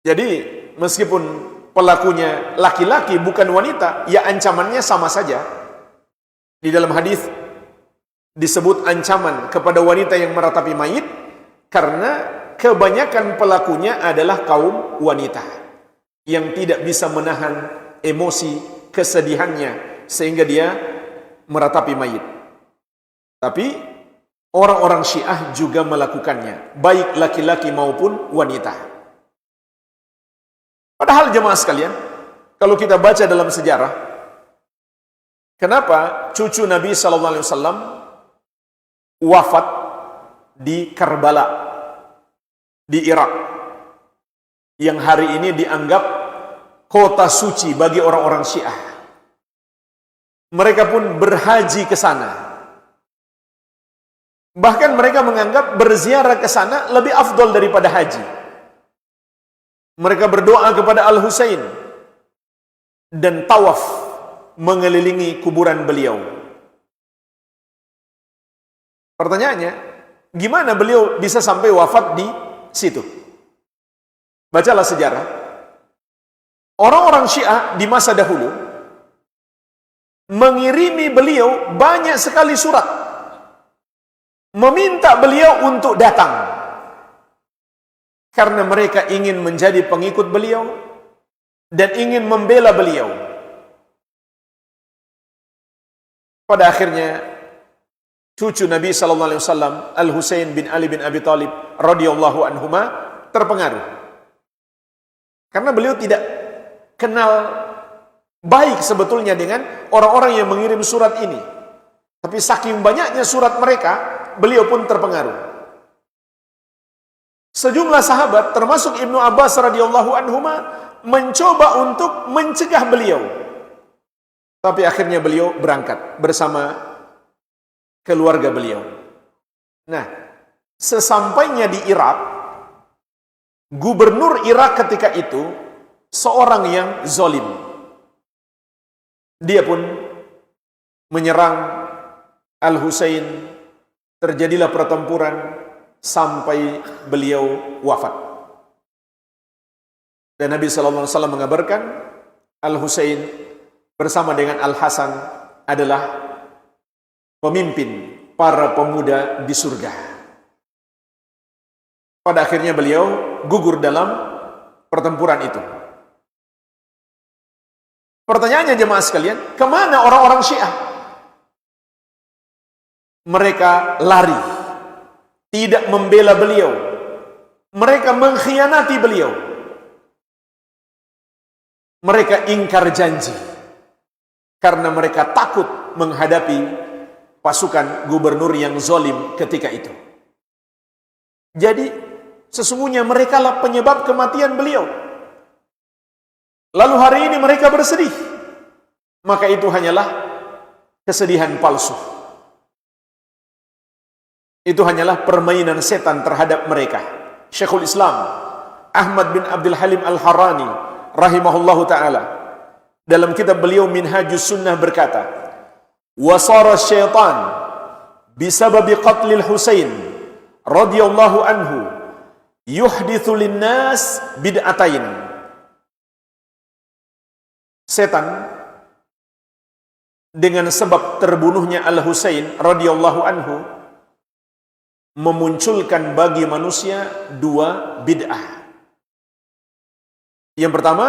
Jadi meskipun pelakunya laki-laki bukan wanita, ya ancamannya sama saja. Di dalam hadis disebut ancaman kepada wanita yang meratapi mayit karena kebanyakan pelakunya adalah kaum wanita yang tidak bisa menahan emosi kesedihannya sehingga dia meratapi mayit. Tapi orang-orang Syiah juga melakukannya, baik laki-laki maupun wanita. Padahal jemaah sekalian, kalau kita baca dalam sejarah, kenapa cucu Nabi SAW wafat di Karbala, di Irak, yang hari ini dianggap kota suci bagi orang-orang Syiah. Mereka pun berhaji ke sana. Bahkan mereka menganggap berziarah ke sana lebih afdol daripada haji. Mereka berdoa kepada Al-Husain dan tawaf mengelilingi kuburan beliau. Pertanyaannya, gimana beliau bisa sampai wafat di situ? Bacalah sejarah. Orang-orang Syiah di masa dahulu mengirimi beliau banyak sekali surat, meminta beliau untuk datang karena mereka ingin menjadi pengikut beliau dan ingin membela beliau. Pada akhirnya cucu Nabi SAW, Al-Husain bin Ali bin Abi Thalib radhiyallahu anhuma, terpengaruh karena beliau tidak kenal baik sebetulnya dengan orang-orang yang mengirim surat ini, tapi saking banyaknya surat mereka, beliau pun terpengaruh. Sejumlah sahabat termasuk Ibnu Abbas radhiyallahu anhuma mencoba untuk mencegah beliau. Tapi akhirnya beliau berangkat bersama keluarga beliau. Nah, sesampainya di Irak, gubernur Irak ketika itu seorang yang zalim. Dia pun menyerang Al-Husain. Terjadilah pertempuran sampai beliau wafat. Dan Nabi SAW mengabarkan Al-Husain bersama dengan Al-Hasan adalah pemimpin para pemuda di surga. Pada akhirnya beliau gugur dalam pertempuran itu. Pertanyaannya jemaah sekalian, kemana orang-orang Syiah? Mereka lari, tidak membela beliau. Mereka mengkhianati beliau. Mereka ingkar janji karena mereka takut menghadapi pasukan gubernur yang zalim ketika itu. Jadi sesungguhnya merekalah penyebab kematian beliau. Lalu hari ini mereka bersedih. Maka itu hanyalah kesedihan palsu. Itu hanyalah permainan setan terhadap mereka. Syekhul Islam Ahmad bin Abdul Halim Al-Harrani rahimahullahu ta'ala dalam kitab beliau Minhajus Sunnah berkata, wasara syaitan bisababi qatlil Husain radhiyallahu anhu yuhdithu linnas bid'atain. Setan dengan sebab terbunuhnya Al-Husain radhiyallahu anhu memunculkan bagi manusia dua bid'ah. Yang pertama,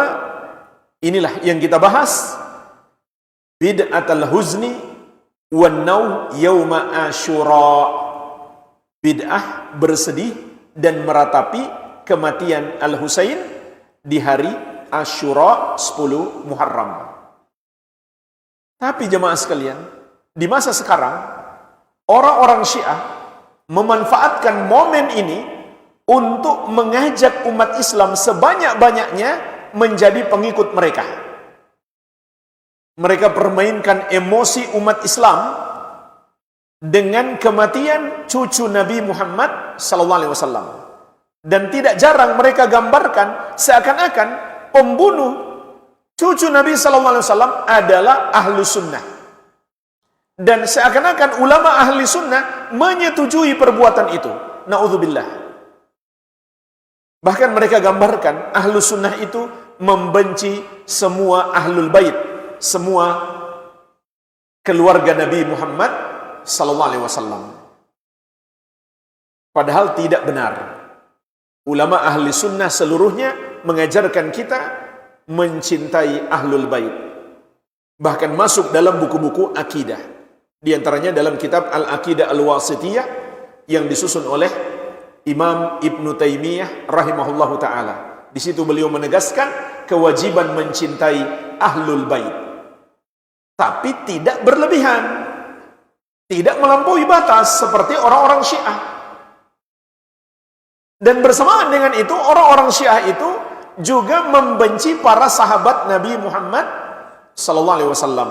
inilah yang kita bahas, bid'atul huzni wan nauh yauma Asyura. Bid'ah bersedih dan meratapi kematian Al-Husain di hari Asyura 10 Muharram. Tapi jemaah sekalian, di masa sekarang orang-orang Syiah memanfaatkan momen ini untuk mengajak umat Islam sebanyak-banyaknya menjadi pengikut mereka. Mereka permainkan emosi umat Islam dengan kematian cucu Nabi Muhammad SAW. Dan tidak jarang mereka gambarkan seakan-akan pembunuh cucu Nabi SAW adalah ahlu sunnah. Dan seakan-akan ulama ahli sunnah menyetujui perbuatan itu. Na'udzubillah. Bahkan mereka gambarkan ahlu sunnah itu membenci semua ahlul bait, semua keluarga Nabi Muhammad SAW. Padahal tidak benar. Ulama ahli sunnah seluruhnya mengajarkan kita mencintai ahlul bait. Bahkan masuk dalam buku-buku akidah. Di antaranya dalam kitab Al-Aqidah Al-Wasithiyah yang disusun oleh Imam Ibnu Taimiyah rahimahullahu taala. Di situ beliau menegaskan kewajiban mencintai ahlul bait, tapi tidak berlebihan, tidak melampaui batas seperti orang-orang Syiah. Dan bersamaan dengan itu, orang-orang Syiah itu juga membenci para sahabat Nabi Muhammad sallallahu alaihi wasallam,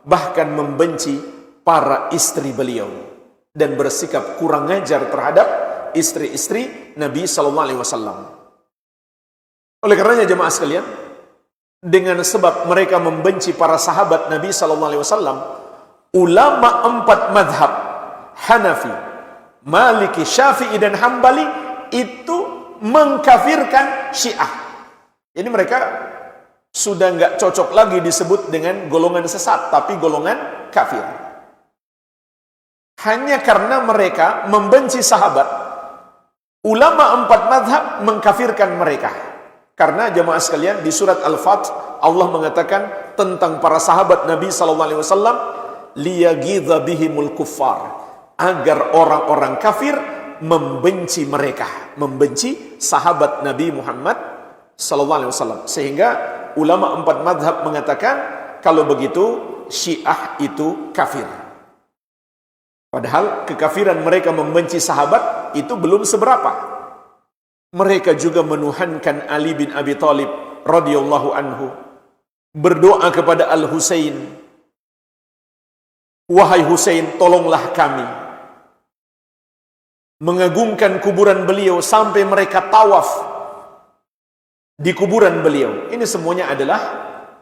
bahkan membenci para istri beliau dan bersikap kurang ajar terhadap istri-istri Nabi sallallahu alaihi wasallam. Oleh karenanya jemaah sekalian, dengan sebab mereka membenci para sahabat Nabi sallallahu alaihi wasallam, ulama 4 madhab, Hanafi, Maliki, Syafi'i dan Hambali, itu mengkafirkan Syiah. Jadi mereka sudah nggak cocok lagi disebut dengan golongan sesat, tapi golongan kafir. Hanya karena mereka membenci sahabat, ulama 4 madhab mengkafirkan mereka. Karena jemaah sekalian, di surat Al-Fath Allah mengatakan tentang para sahabat Nabi SAW, liyagidha bihimul kuffar, agar orang-orang kafir membenci mereka, membenci sahabat Nabi Muhammad SAW. Sehingga ulama 4 madhab mengatakan kalau begitu Syiah itu kafir. Padahal kekafiran mereka membenci sahabat itu belum seberapa. Mereka juga menuhankan Ali bin Abi Thalib radhiyallahu anhu, berdoa kepada Al-Husain, wahai Husain, tolonglah kami. Mengagungkan kuburan beliau sampai mereka tawaf di kuburan beliau. Ini semuanya adalah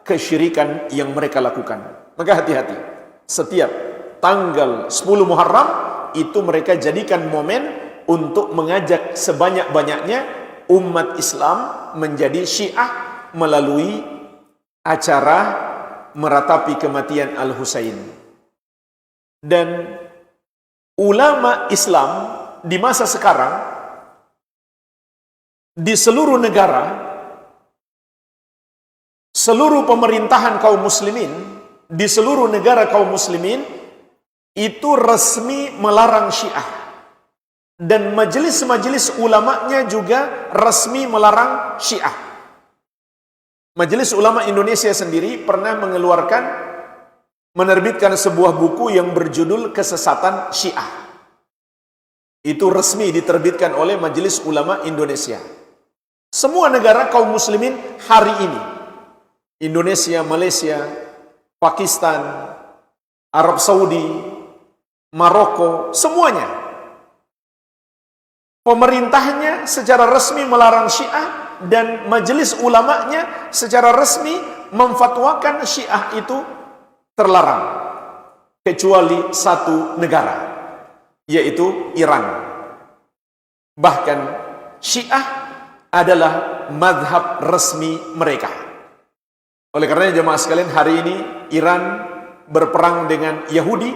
kesyirikan yang mereka lakukan. Maka hati-hati, setiap tanggal 10 Muharram itu mereka jadikan momen untuk mengajak sebanyak-banyaknya umat Islam menjadi Syiah melalui acara meratapi kematian Al-Husain. Dan ulama Islam di masa sekarang di seluruh negara, seluruh pemerintahan kaum muslimin, di seluruh negara kaum muslimin itu resmi melarang Syiah. Dan majelis-majelis ulamanya juga resmi melarang Syiah. Majelis Ulama Indonesia sendiri pernah menerbitkan sebuah buku yang berjudul Kesesatan Syiah. Itu resmi diterbitkan oleh Majelis Ulama Indonesia. Semua negara kaum muslimin hari ini, Indonesia, Malaysia, Pakistan, Arab Saudi, Maroko, semuanya pemerintahnya secara resmi melarang Syiah, dan majelis ulamanya secara resmi memfatwakan Syiah itu terlarang, kecuali satu negara, yaitu Iran. Bahkan Syiah adalah madhab resmi mereka. Oleh karena jemaah sekalian, hari ini Iran berperang dengan Yahudi.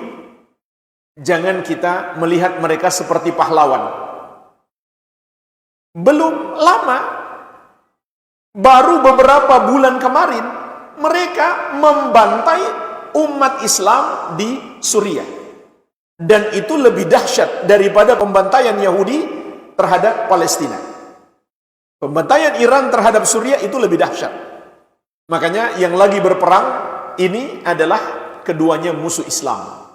Jangan kita melihat mereka seperti pahlawan. Belum lama, baru beberapa bulan kemarin, mereka membantai umat Islam di Suriah. Dan itu lebih dahsyat daripada pembantaian Yahudi terhadap Palestina. Pembantaian Iran terhadap Suriah itu lebih dahsyat. Makanya yang lagi berperang ini adalah keduanya musuh Islam.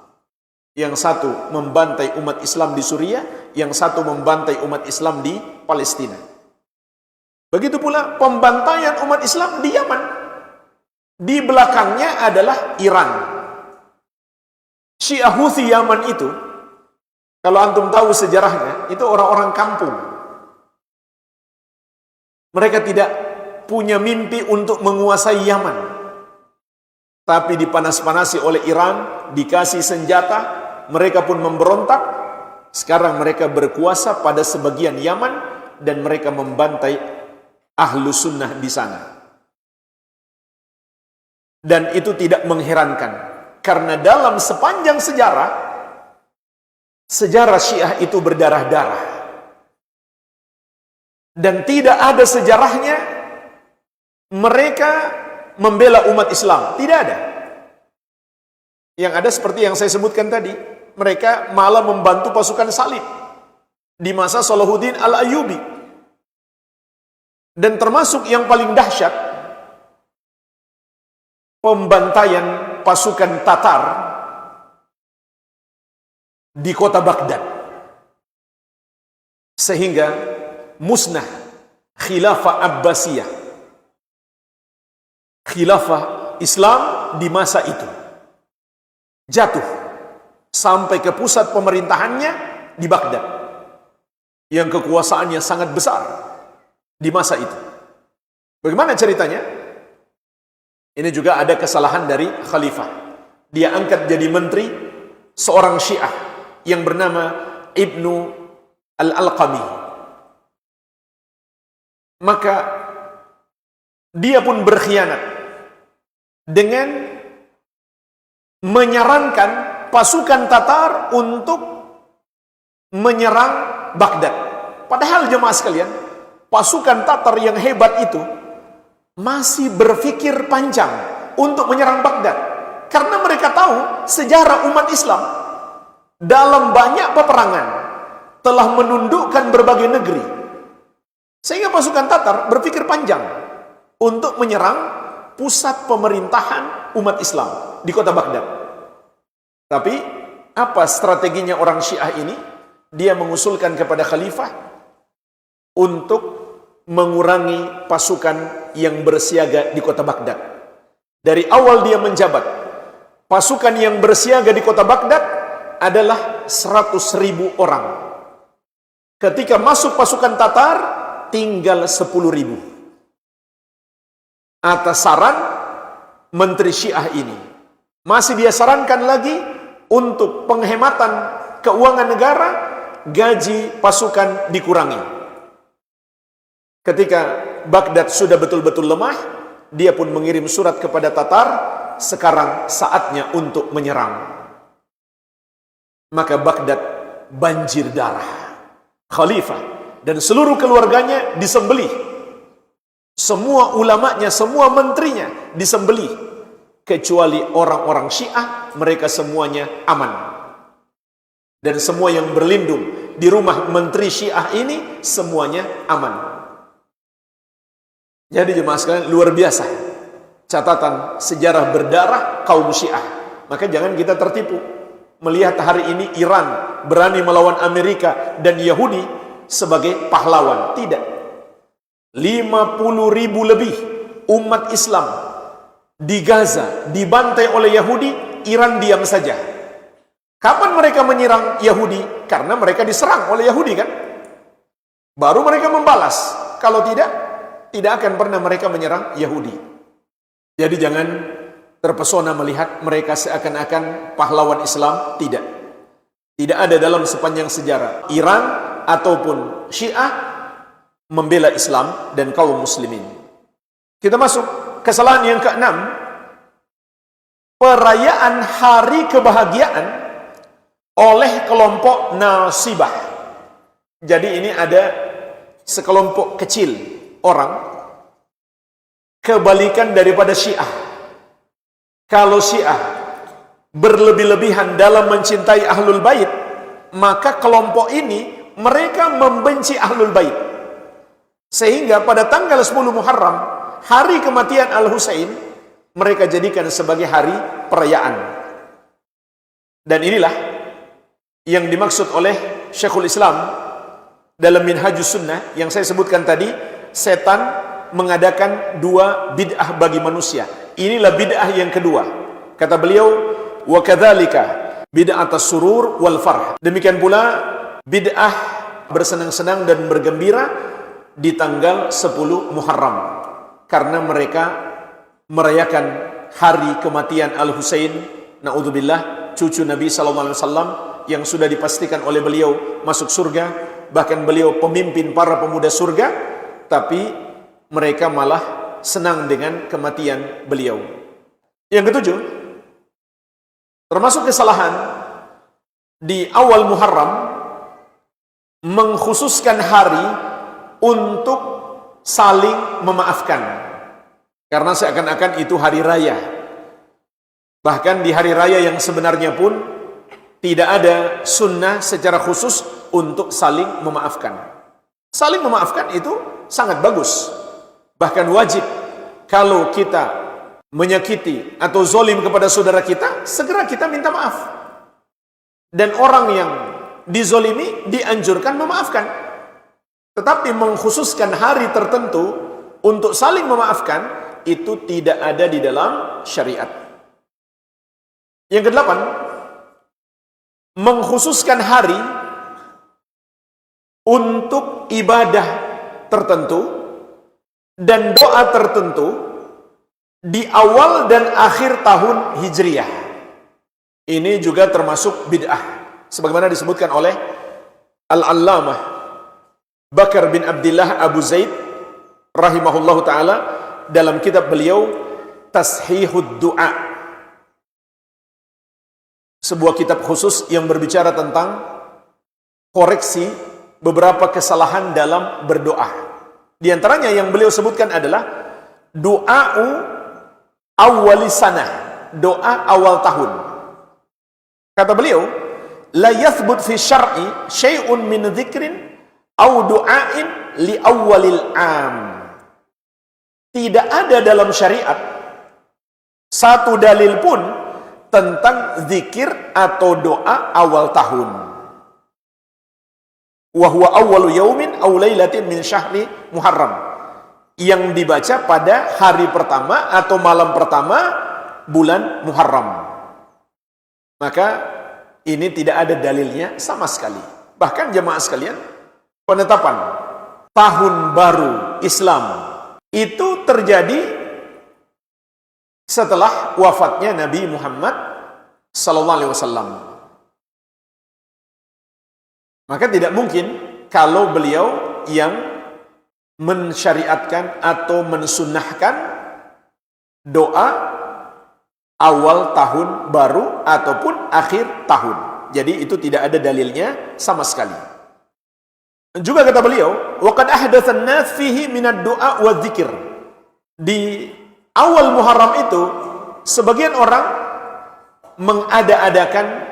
Yang satu membantai umat Islam di Suriah, yang satu membantai umat Islam di Palestina. Begitu pula pembantaian umat Islam di Yaman. Di belakangnya adalah Iran. Syiah Houthi Yaman itu, kalau antum tahu sejarahnya, itu orang-orang kampung. Mereka tidak punya mimpi untuk menguasai Yaman. Tapi dipanas-panasi oleh Iran, dikasih senjata, mereka pun memberontak. Sekarang mereka berkuasa pada sebagian Yaman dan mereka membantai ahlu sunnah di sana. Dan itu tidak mengherankan, karena dalam sepanjang sejarah Syiah itu berdarah-darah. Dan tidak ada sejarahnya mereka membela umat Islam. Tidak ada. Yang ada seperti yang saya sebutkan tadi, mereka malah membantu pasukan salib. di masa Salahuddin Al-Ayyubi. Dan termasuk yang paling dahsyat, pembantaian pasukan Tatar di kota Baghdad, sehingga musnah khilafah Abbasiyah, khilafah Islam di masa itu, jatuh sampai ke pusat pemerintahannya di Baghdad, yang kekuasaannya sangat besar di masa itu. Bagaimana ceritanya? Ini juga ada kesalahan dari khalifah. Dia angkat jadi menteri seorang Syiah yang bernama Ibnu Al-Alqami. Maka dia pun berkhianat dengan menyarankan pasukan Tatar untuk menyerang Baghdad. Padahal jemaah sekalian, pasukan Tatar yang hebat itu masih berpikir panjang untuk menyerang Baghdad, karena mereka tahu sejarah umat Islam dalam banyak peperangan telah menundukkan berbagai negeri, sehingga pasukan Tatar berpikir panjang untuk menyerang pusat pemerintahan umat Islam di kota Baghdad. Tapi apa strateginya orang Syiah ini? Dia mengusulkan kepada khalifah untuk mengurangi pasukan yang bersiaga di kota Baghdad. Dari awal dia menjabat, pasukan yang bersiaga di kota Baghdad adalah 100.000 orang. Ketika masuk pasukan Tatar, tinggal 10.000. Atas saran menteri Syiah ini, masih dia sarankan lagi untuk penghematan keuangan negara, gaji pasukan dikurangi. Ketika Baghdad sudah betul-betul lemah, dia pun mengirim surat kepada Tatar, sekarang saatnya untuk menyerang. Maka Baghdad banjir darah. Khalifah dan seluruh keluarganya disembelih. Semua ulamanya, semua menterinya disembelih. Kecuali orang-orang Syiah, mereka semuanya aman. Dan semua yang berlindung di rumah menteri Syiah ini semuanya aman. Jadi jemaah sekalian, luar biasa catatan sejarah berdarah kaum Syiah. Maka jangan kita tertipu melihat hari ini Iran berani melawan Amerika dan Yahudi sebagai pahlawan. Tidak. 50.000 lebih umat Islam di Gaza dibantai oleh Yahudi, Iran diam saja. Kapan mereka menyerang Yahudi? Karena mereka diserang oleh Yahudi, kan? Baru mereka membalas. Kalau tidak akan pernah mereka menyerang Yahudi. Jadi jangan terpesona melihat mereka seakan-akan pahlawan Islam. Tidak. Tidak ada dalam sepanjang sejarah Iran ataupun Syiah membela Islam dan kaum muslimin. Kita masuk kesalahan yang ke-6. Perayaan hari kebahagiaan oleh kelompok nasibah. Jadi ini ada sekelompok kecil orang, kebalikan daripada Syiah. Kalau Syiah berlebih-lebihan dalam mencintai Ahlul Bait, maka kelompok ini mereka membenci Ahlul Bait. Sehingga pada tanggal 10 Muharram, hari kematian Al-Husain, mereka jadikan sebagai hari perayaan. Dan inilah yang dimaksud oleh Syekhul Islam dalam Minhajus Sunnah yang saya sebutkan tadi. Setan mengadakan 2 bid'ah bagi manusia. Inilah bid'ah yang kedua. Kata beliau, wa kadzalika bid'atus surur wal farh. Demikian pula bid'ah bersenang-senang dan bergembira di tanggal 10 Muharram, karena mereka merayakan hari kematian Al-Husain, naudzubillah, cucu Nabi sallallahu alaihi wasallam yang sudah dipastikan oleh beliau masuk surga, bahkan beliau pemimpin para pemuda surga. Tapi mereka malah senang dengan kematian beliau. Yang ketujuh, termasuk kesalahan di awal Muharram mengkhususkan hari untuk saling memaafkan, karena seakan-akan itu hari raya. Bahkan di hari raya yang sebenarnya pun tidak ada sunnah secara khusus untuk saling memaafkan. Saling memaafkan itu sangat bagus. Bahkan wajib kalau kita menyakiti atau zolim kepada saudara kita, segera kita minta maaf. Dan orang yang dizolimi dianjurkan memaafkan. Tetapi mengkhususkan hari tertentu untuk saling memaafkan, itu tidak ada di dalam syariat. Yang kedelapan, mengkhususkan hari untuk ibadah tertentu dan doa tertentu di awal dan akhir tahun Hijriyah. Ini juga termasuk bid'ah, sebagaimana disebutkan oleh Al-Allamah Bakar bin Abdillah Abu Zaid rahimahullahu ta'ala dalam kitab beliau Tashihud Du'a, sebuah kitab khusus yang berbicara tentang koreksi beberapa kesalahan dalam berdoa. Di antaranya yang beliau sebutkan adalah du'a'u awwali sanah, doa awal tahun. Kata beliau, la yathbut fi syar'i syai'un min dzikrin aw du'ain li awwalil am. Tidak ada dalam syariat satu dalil pun tentang zikir atau doa awal tahun. Wa huwa awwalu yaumin aw lailatin min syahri Muharram, yang dibaca pada hari pertama atau malam pertama bulan Muharram. Maka ini tidak ada dalilnya sama sekali. Bahkan jemaah sekalian, penetapan tahun baru Islam itu terjadi setelah wafatnya Nabi Muhammad sallallahu alaihi wasallam. Maka tidak mungkin kalau beliau yang mensyariatkan atau mensunnahkan doa awal tahun baru ataupun akhir tahun. Jadi itu tidak ada dalilnya sama sekali. Juga kata beliau, wa qad ahdatsan nas fihi minad du'a wa dzikir. Di awal Muharram itu sebagian orang mengada-adakan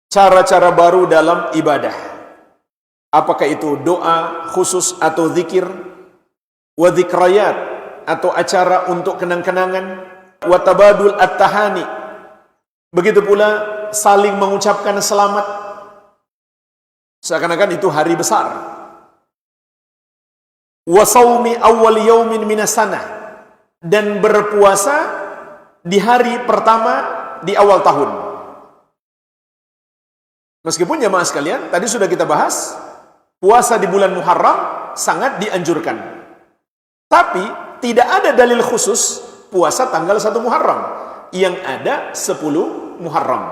cara-cara baru dalam ibadah. Apakah itu doa khusus atau zikir, wa dzikrayat atau acara untuk kenang-kenangan, wa tabadul at-tahani. Begitu pula saling mengucapkan selamat. Seakan-akan itu hari besar. Wa shaumi awwal yaumin minas sanah, dan berpuasa di hari pertama di awal tahun. Meskipun jemaah sekalian, tadi sudah kita bahas, puasa di bulan Muharram sangat dianjurkan. Tapi tidak ada dalil khusus puasa tanggal 1 Muharram. Yang ada 10 Muharram.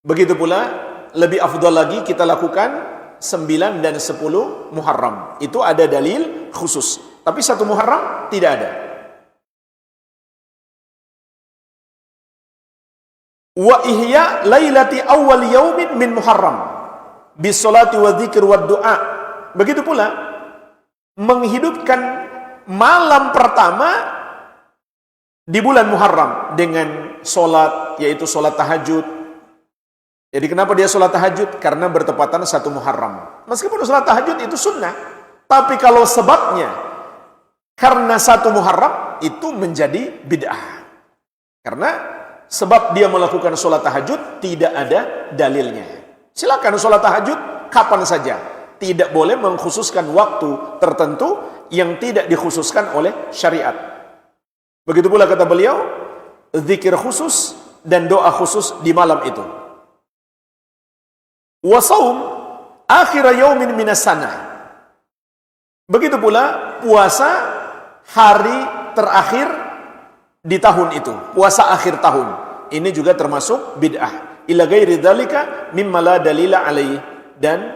Begitu pula lebih afdal lagi kita lakukan 9 dan 10 Muharram. Itu ada dalil khusus. Tapi 1 Muharram tidak ada. Wa ihya lailati awwal yaumin min Muharram bisolati wa dzikr wa du'a. Begitu pula menghidupkan malam pertama di bulan Muharram dengan solat, yaitu solat tahajud. Jadi kenapa dia solat tahajud? Karena bertepatan 1 Muharram. Meskipun solat tahajud itu sunnah, tapi kalau sebabnya karena 1 Muharram itu menjadi bid'ah. Karena sebab dia melakukan solat tahajud tidak ada dalilnya. Silakan solat tahajud kapan saja. Tidak boleh mengkhususkan waktu tertentu yang tidak dikhususkan oleh syariat. Begitu pula kata beliau, zikir khusus dan doa khusus di malam itu. Wa shaum akhir yaumin minas sanah. Begitu pula puasa hari terakhir di tahun itu, puasa akhir tahun. Ini juga termasuk bid'ah. Ila ghairi dzalika mimma la dalila alaihi, dan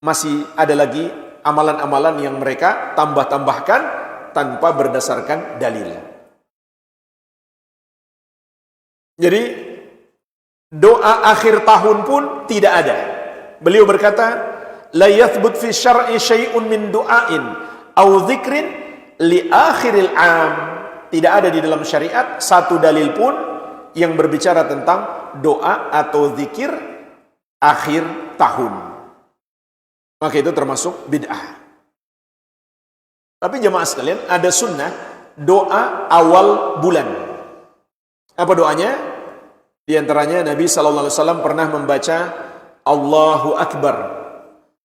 masih ada lagi amalan-amalan yang mereka tambah-tambahkan tanpa berdasarkan dalil. Jadi doa akhir tahun pun tidak ada. Beliau berkata, la yathbut fi syar'i syai'un min du'ain aw dzikrin li akhiril 'am. Tidak ada di dalam syariat satu dalil pun yang berbicara tentang doa atau zikir akhir tahun. Maka itu termasuk bid'ah. Tapi jemaah sekalian, ada sunnah doa awal bulan. Apa doanya? Di antaranya Nabi SAW pernah membaca Allahu Akbar,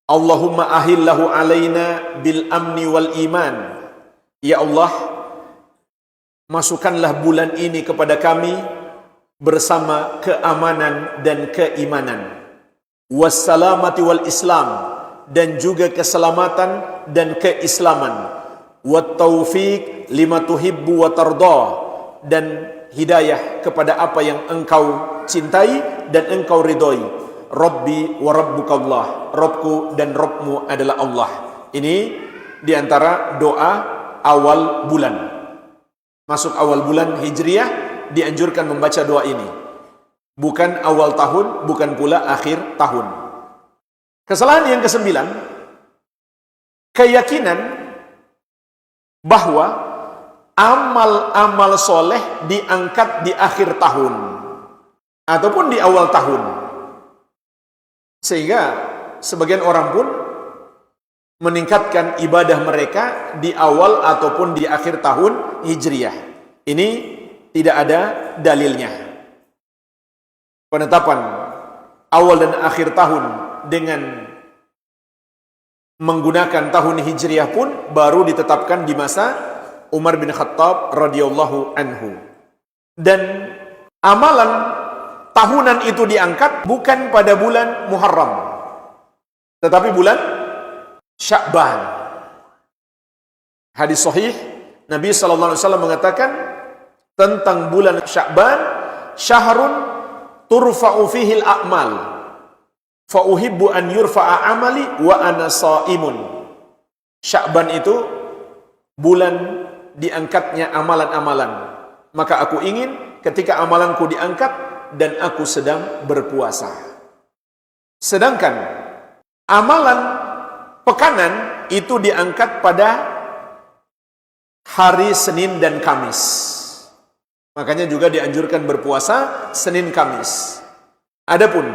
Allahumma ahillahu alaina bil amni wal iman. Ya Allah, masukkanlah bulan ini kepada kami bersama keamanan dan keimanan. Wassalamati wal Islam, dan juga keselamatan dan keislaman. Wat taufiq lima tuhibbu wa tarda, dan hidayah kepada apa yang engkau cintai dan engkau ridhoi. Rabbi wa rabbukallah, Rabbku dan Rabbmu adalah Allah. Ini diantara doa awal bulan. Masuk awal bulan Hijriah dianjurkan membaca doa ini. Bukan awal tahun, bukan pula akhir tahun. Kesalahan yang ke-9, keyakinan bahwa amal-amal soleh diangkat di akhir tahun ataupun di awal tahun. Sehingga sebagian orang pun meningkatkan ibadah mereka di awal ataupun di akhir tahun Hijriah. Ini tidak ada dalilnya. Penetapan awal dan akhir tahun dengan menggunakan tahun Hijriah pun baru ditetapkan di masa Umar bin Khattab radhiyallahu anhu. Dan amalan tahunan itu diangkat bukan pada bulan Muharram, tetapi bulan Sya'ban. Hadis sahih Nabi SAW mengatakan tentang bulan Sya'ban, syahrun turfa'u fihi al-a'mal fa uhibbu an yurfa'a amali wa ana sha'imun. Sya'ban itu bulan diangkatnya amalan-amalan, maka aku ingin ketika amalanku diangkat dan aku sedang berpuasa. Sedangkan amalan pekanan itu diangkat pada hari Senin dan Kamis. Makanya juga dianjurkan berpuasa Senin Kamis. Adapun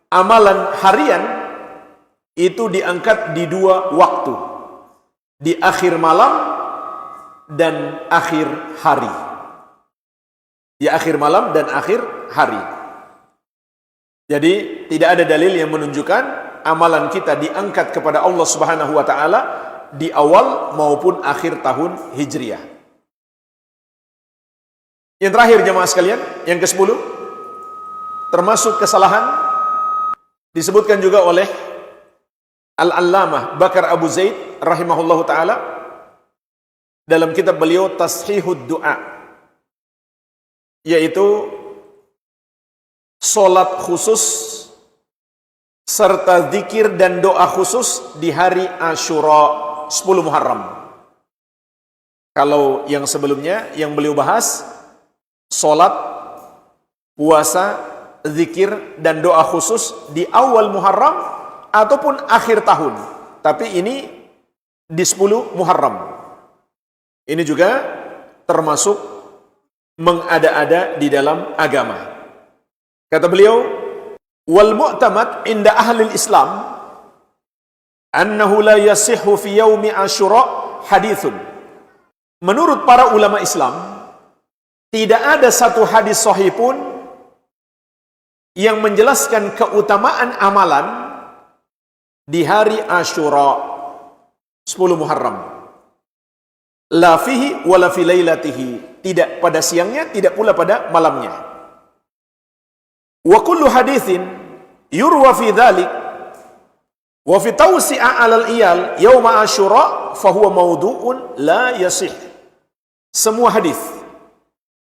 amalan harian itu diangkat di dua waktu, di akhir malam dan akhir hari. Di akhir malam dan akhir hari. Jadi tidak ada dalil yang menunjukkan amalan kita diangkat kepada Allah Subhanahu wa taala di awal maupun akhir tahun Hijriah. Yang terakhir jemaah sekalian, yang ke-10, termasuk kesalahan disebutkan juga oleh Al-Allamah Bakar Abu Zaid rahimahullahu taala dalam kitab beliau Tashihud Du'a, yaitu salat khusus serta zikir dan doa khusus di hari Asyura 10 Muharram. Kalau yang sebelumnya yang beliau bahas salat, puasa, zikir dan doa khusus di awal Muharram ataupun akhir tahun. Tapi ini di 10 Muharram. Ini juga termasuk mengada-ada di dalam agama. Kata beliau, wal mu'tamad inda ahli Islam annahu la yasihhu fi yaumi Asyura hadithun. Menurut para ulama Islam, tidak ada satu hadis sahih pun yang menjelaskan keutamaan amalan di hari Asyura 10 Muharram. La fihi wala fi lailatihi, tidak pada siangnya, tidak pula pada malamnya. Wa kullu hadithin yurwa fi dhalik wa fi tawsi'a 'alal iyal yauma Asyura fa huwa mawdu'un la yasih. Semua hadis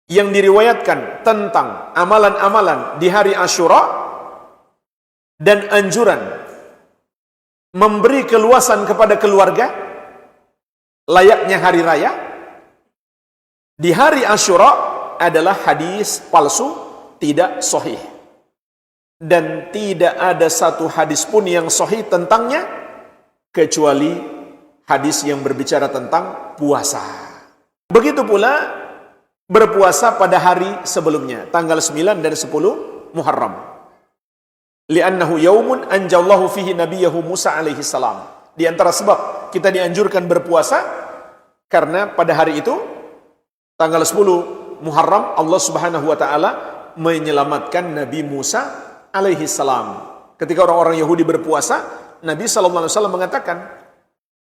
yang diriwayatkan tentang amalan-amalan di hari Asyura dan anjuran memberi keluasan kepada keluarga layaknya hari raya di hari Asyura adalah hadis palsu, tidak sahih. Dan tidak ada satu hadis pun yang sahih tentangnya kecuali hadis yang berbicara tentang puasa. Begitu pula berpuasa pada hari sebelumnya, tanggal 9 dan 10 Muharram. Li'annahu yaumun anjallahu fihi nabiyahu Musa alaihi salam. Di antara sebab kita dianjurkan berpuasa karena pada hari itu tanggal 10 Muharram Allah Subhanahu wa taala menyelamatkan Nabi Musa alaihi salam. Ketika orang-orang Yahudi berpuasa, Nabi sallallahu alaihi wasallam mengatakan,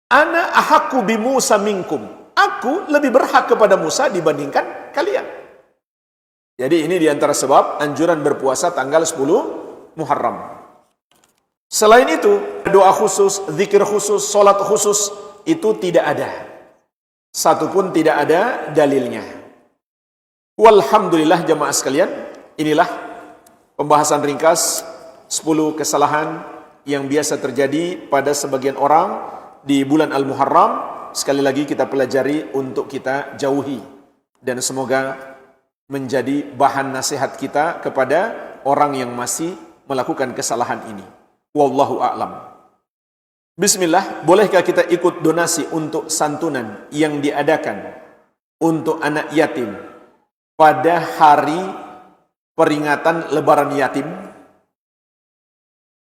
"Ana ahaqqu bi Musa minkum." Aku lebih berhak kepada Musa dibandingkan kalian. Jadi ini di antara sebab anjuran berpuasa tanggal 10 Muharram. Selain itu, doa khusus, zikir khusus, salat khusus itu tidak ada. Satupun tidak ada dalilnya. Walhamdulillah jamaah sekalian, inilah pembahasan ringkas 10 kesalahan yang biasa terjadi pada sebagian orang di bulan Al-Muharram. Sekali lagi kita pelajari untuk kita jauhi. Dan semoga menjadi bahan nasihat kita kepada orang yang masih melakukan kesalahan ini. Wallahu a'lam. Bismillah, bolehkah kita ikut donasi untuk santunan yang diadakan untuk anak yatim pada hari peringatan Lebaran Yatim?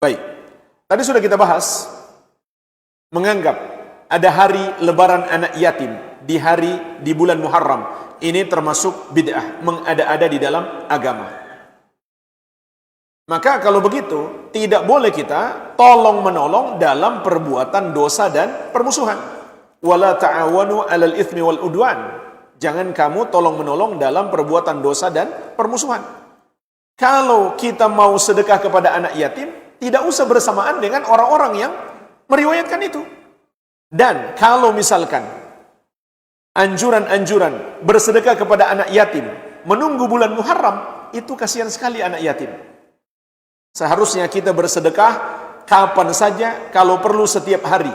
Baik, tadi sudah kita bahas, menganggap ada hari Lebaran anak yatim di bulan Muharram, ini termasuk bid'ah, mengada-ada di dalam agama. Maka kalau begitu, tidak boleh kita tolong-menolong dalam perbuatan dosa dan permusuhan. Wala ta'awanu 'alal itsmi wal udwan. Jangan kamu tolong-menolong dalam perbuatan dosa dan permusuhan. Kalau kita mau sedekah kepada anak yatim, tidak usah bersamaan dengan orang-orang yang meriwayatkan itu. Dan kalau misalkan anjuran-anjuran bersedekah kepada anak yatim menunggu bulan Muharram, itu kasihan sekali anak yatim. Seharusnya kita bersedekah kapan saja, kalau perlu setiap hari,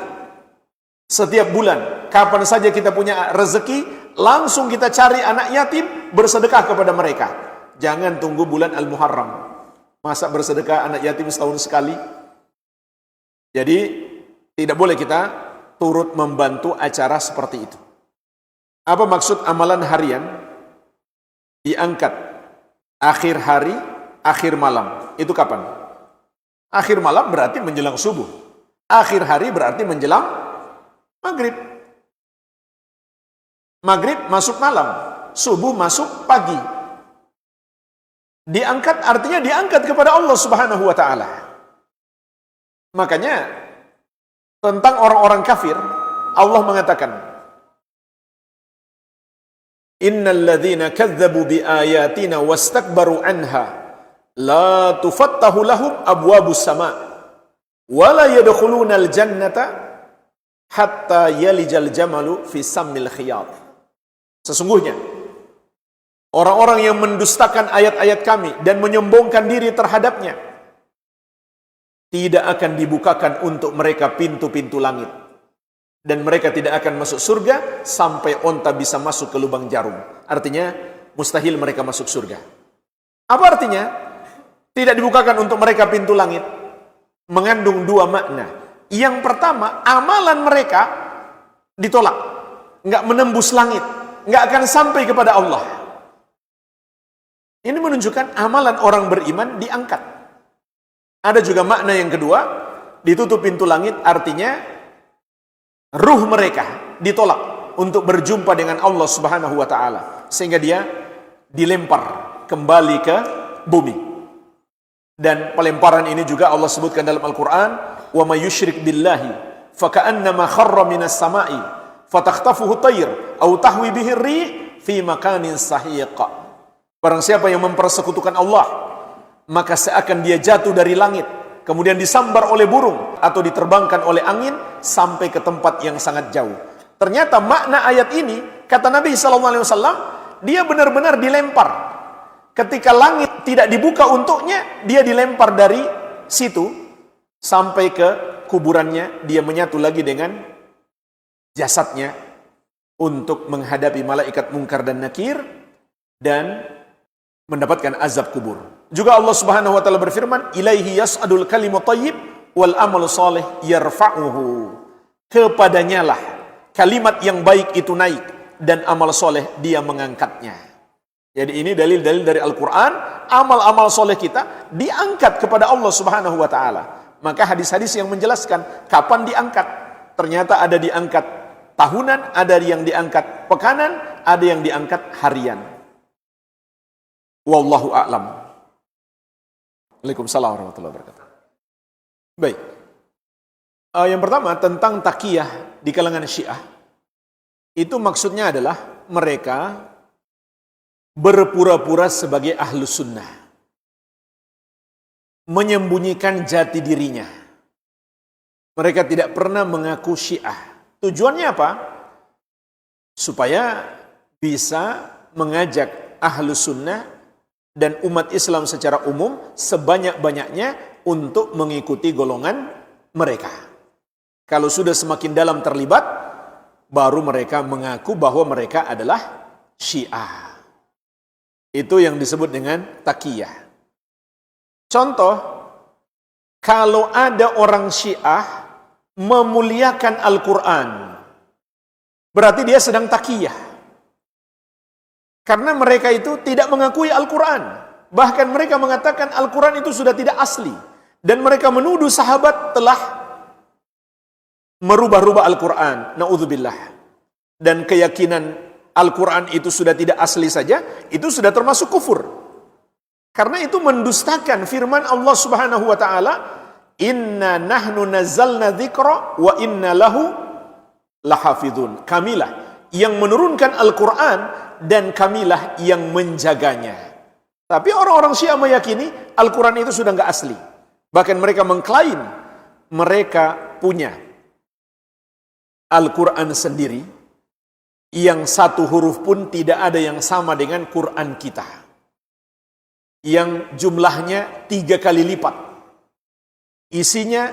setiap bulan, kapan saja kita punya rezeki, langsung kita cari anak yatim, bersedekah kepada mereka. Jangan tunggu bulan Al-Muharram. Masa bersedekah anak yatim setahun sekali? Jadi tidak boleh kita turut membantu acara seperti itu. Apa maksud amalan harian diangkat akhir hari, akhir malam? Itu kapan? Akhir malam berarti menjelang subuh. Akhir hari berarti menjelang maghrib. Maghrib masuk malam, subuh masuk pagi. Diangkat artinya diangkat kepada Allah Subhanahu wa taala. Makanya tentang orang-orang kafir, Allah mengatakan, "Innal ladzina kadzdzabu biayatina wastakbaru anha la tufattahu lahum abwabus sama' wa la yadkhulunal jannata hatta yalijal jamalu fi sammil khiyat." Sesungguhnya orang-orang yang mendustakan ayat-ayat kami dan menyombongkan diri terhadapnya, tidak akan dibukakan untuk mereka pintu-pintu langit, dan mereka tidak akan masuk surga sampai onta bisa masuk ke lubang jarum. Artinya mustahil mereka masuk surga. Apa artinya? Tidak dibukakan untuk mereka pintu langit. Mengandung dua makna. Yang pertama, amalan mereka ditolak, nggak menembus langit, nggak akan sampai kepada Allah. Ini menunjukkan amalan orang beriman diangkat. Ada juga makna yang kedua, ditutup pintu langit, artinya ruh mereka ditolak untuk berjumpa dengan Allah Subhanahu wa taala, sehingga dia dilempar kembali ke bumi. Dan pelemparan ini juga Allah sebutkan dalam Al-Qur'an, "Wa may yusyrik billahi faka'annama kharra minas sama'i fatakhtafuhu tayr aw tahwi bihi ar-rih fi makanin sahiq." Barang siapa yang mempersekutukan Allah, maka seakan dia jatuh dari langit, kemudian disambar oleh burung atau diterbangkan oleh angin sampai ke tempat yang sangat jauh. Ternyata makna ayat ini, kata Nabi SAW, dia benar-benar dilempar. Ketika langit tidak dibuka untuknya, dia dilempar dari situ sampai ke kuburannya. Dia menyatu lagi dengan jasadnya untuk menghadapi malaikat Munkar dan Nakir dan mendapatkan azab kubur. Juga Allah Subhanahu wa taala berfirman, "Ilaihi yas'adul kalimu thayyib wal amalu shalih yarfa'uhu." Kepadanya lah kalimat yang baik itu naik dan amal soleh dia mengangkatnya. Jadi ini dalil-dalil dari Al-Quran, amal-amal soleh kita diangkat kepada Allah Subhanahu wa Ta'ala. Maka hadis-hadis yang menjelaskan kapan diangkat, ternyata ada diangkat tahunan, ada yang diangkat pekanan, ada yang diangkat harian. Wallahu a'lam. Waalaikumsalam warahmatullahi wabarakatuh. Baik. Yang pertama tentang taqiyah di kalangan Syiah. Itu maksudnya adalah mereka berpura-pura sebagai ahlu sunnah, menyembunyikan jati dirinya. Mereka tidak pernah mengaku Syiah. Tujuannya apa? Supaya bisa mengajak ahlu sunnah dan umat Islam secara umum sebanyak-banyaknya untuk mengikuti golongan mereka. Kalau sudah semakin dalam terlibat, baru mereka mengaku bahwa mereka adalah Syiah. Itu yang disebut dengan taqiyah. Contoh, kalau ada orang Syiah memuliakan Al-Quran, berarti dia sedang taqiyah. Karena mereka itu tidak mengakui Al-Quran. Bahkan mereka mengatakan Al-Quran itu sudah tidak asli. Dan mereka menuduh sahabat telah merubah-rubah Al-Quran. Na'udzubillah. Dan keyakinan Al-Quran itu sudah tidak asli saja, itu sudah termasuk kufur. Karena itu mendustakan firman Allah Subhanahu wa Ta'ala, "Inna nahnu nazzalna dzikra wa inna lahu lahafidhun." Kamilah yang menurunkan Al-Quran dan kamilah yang menjaganya. Tapi orang-orang Syiah meyakini Al-Quran itu sudah enggak asli. Bahkan mereka mengklaim mereka punya Al-Quran sendiri, yang satu huruf pun tidak ada yang sama dengan Quran kita, yang jumlahnya 3 kali lipat, isinya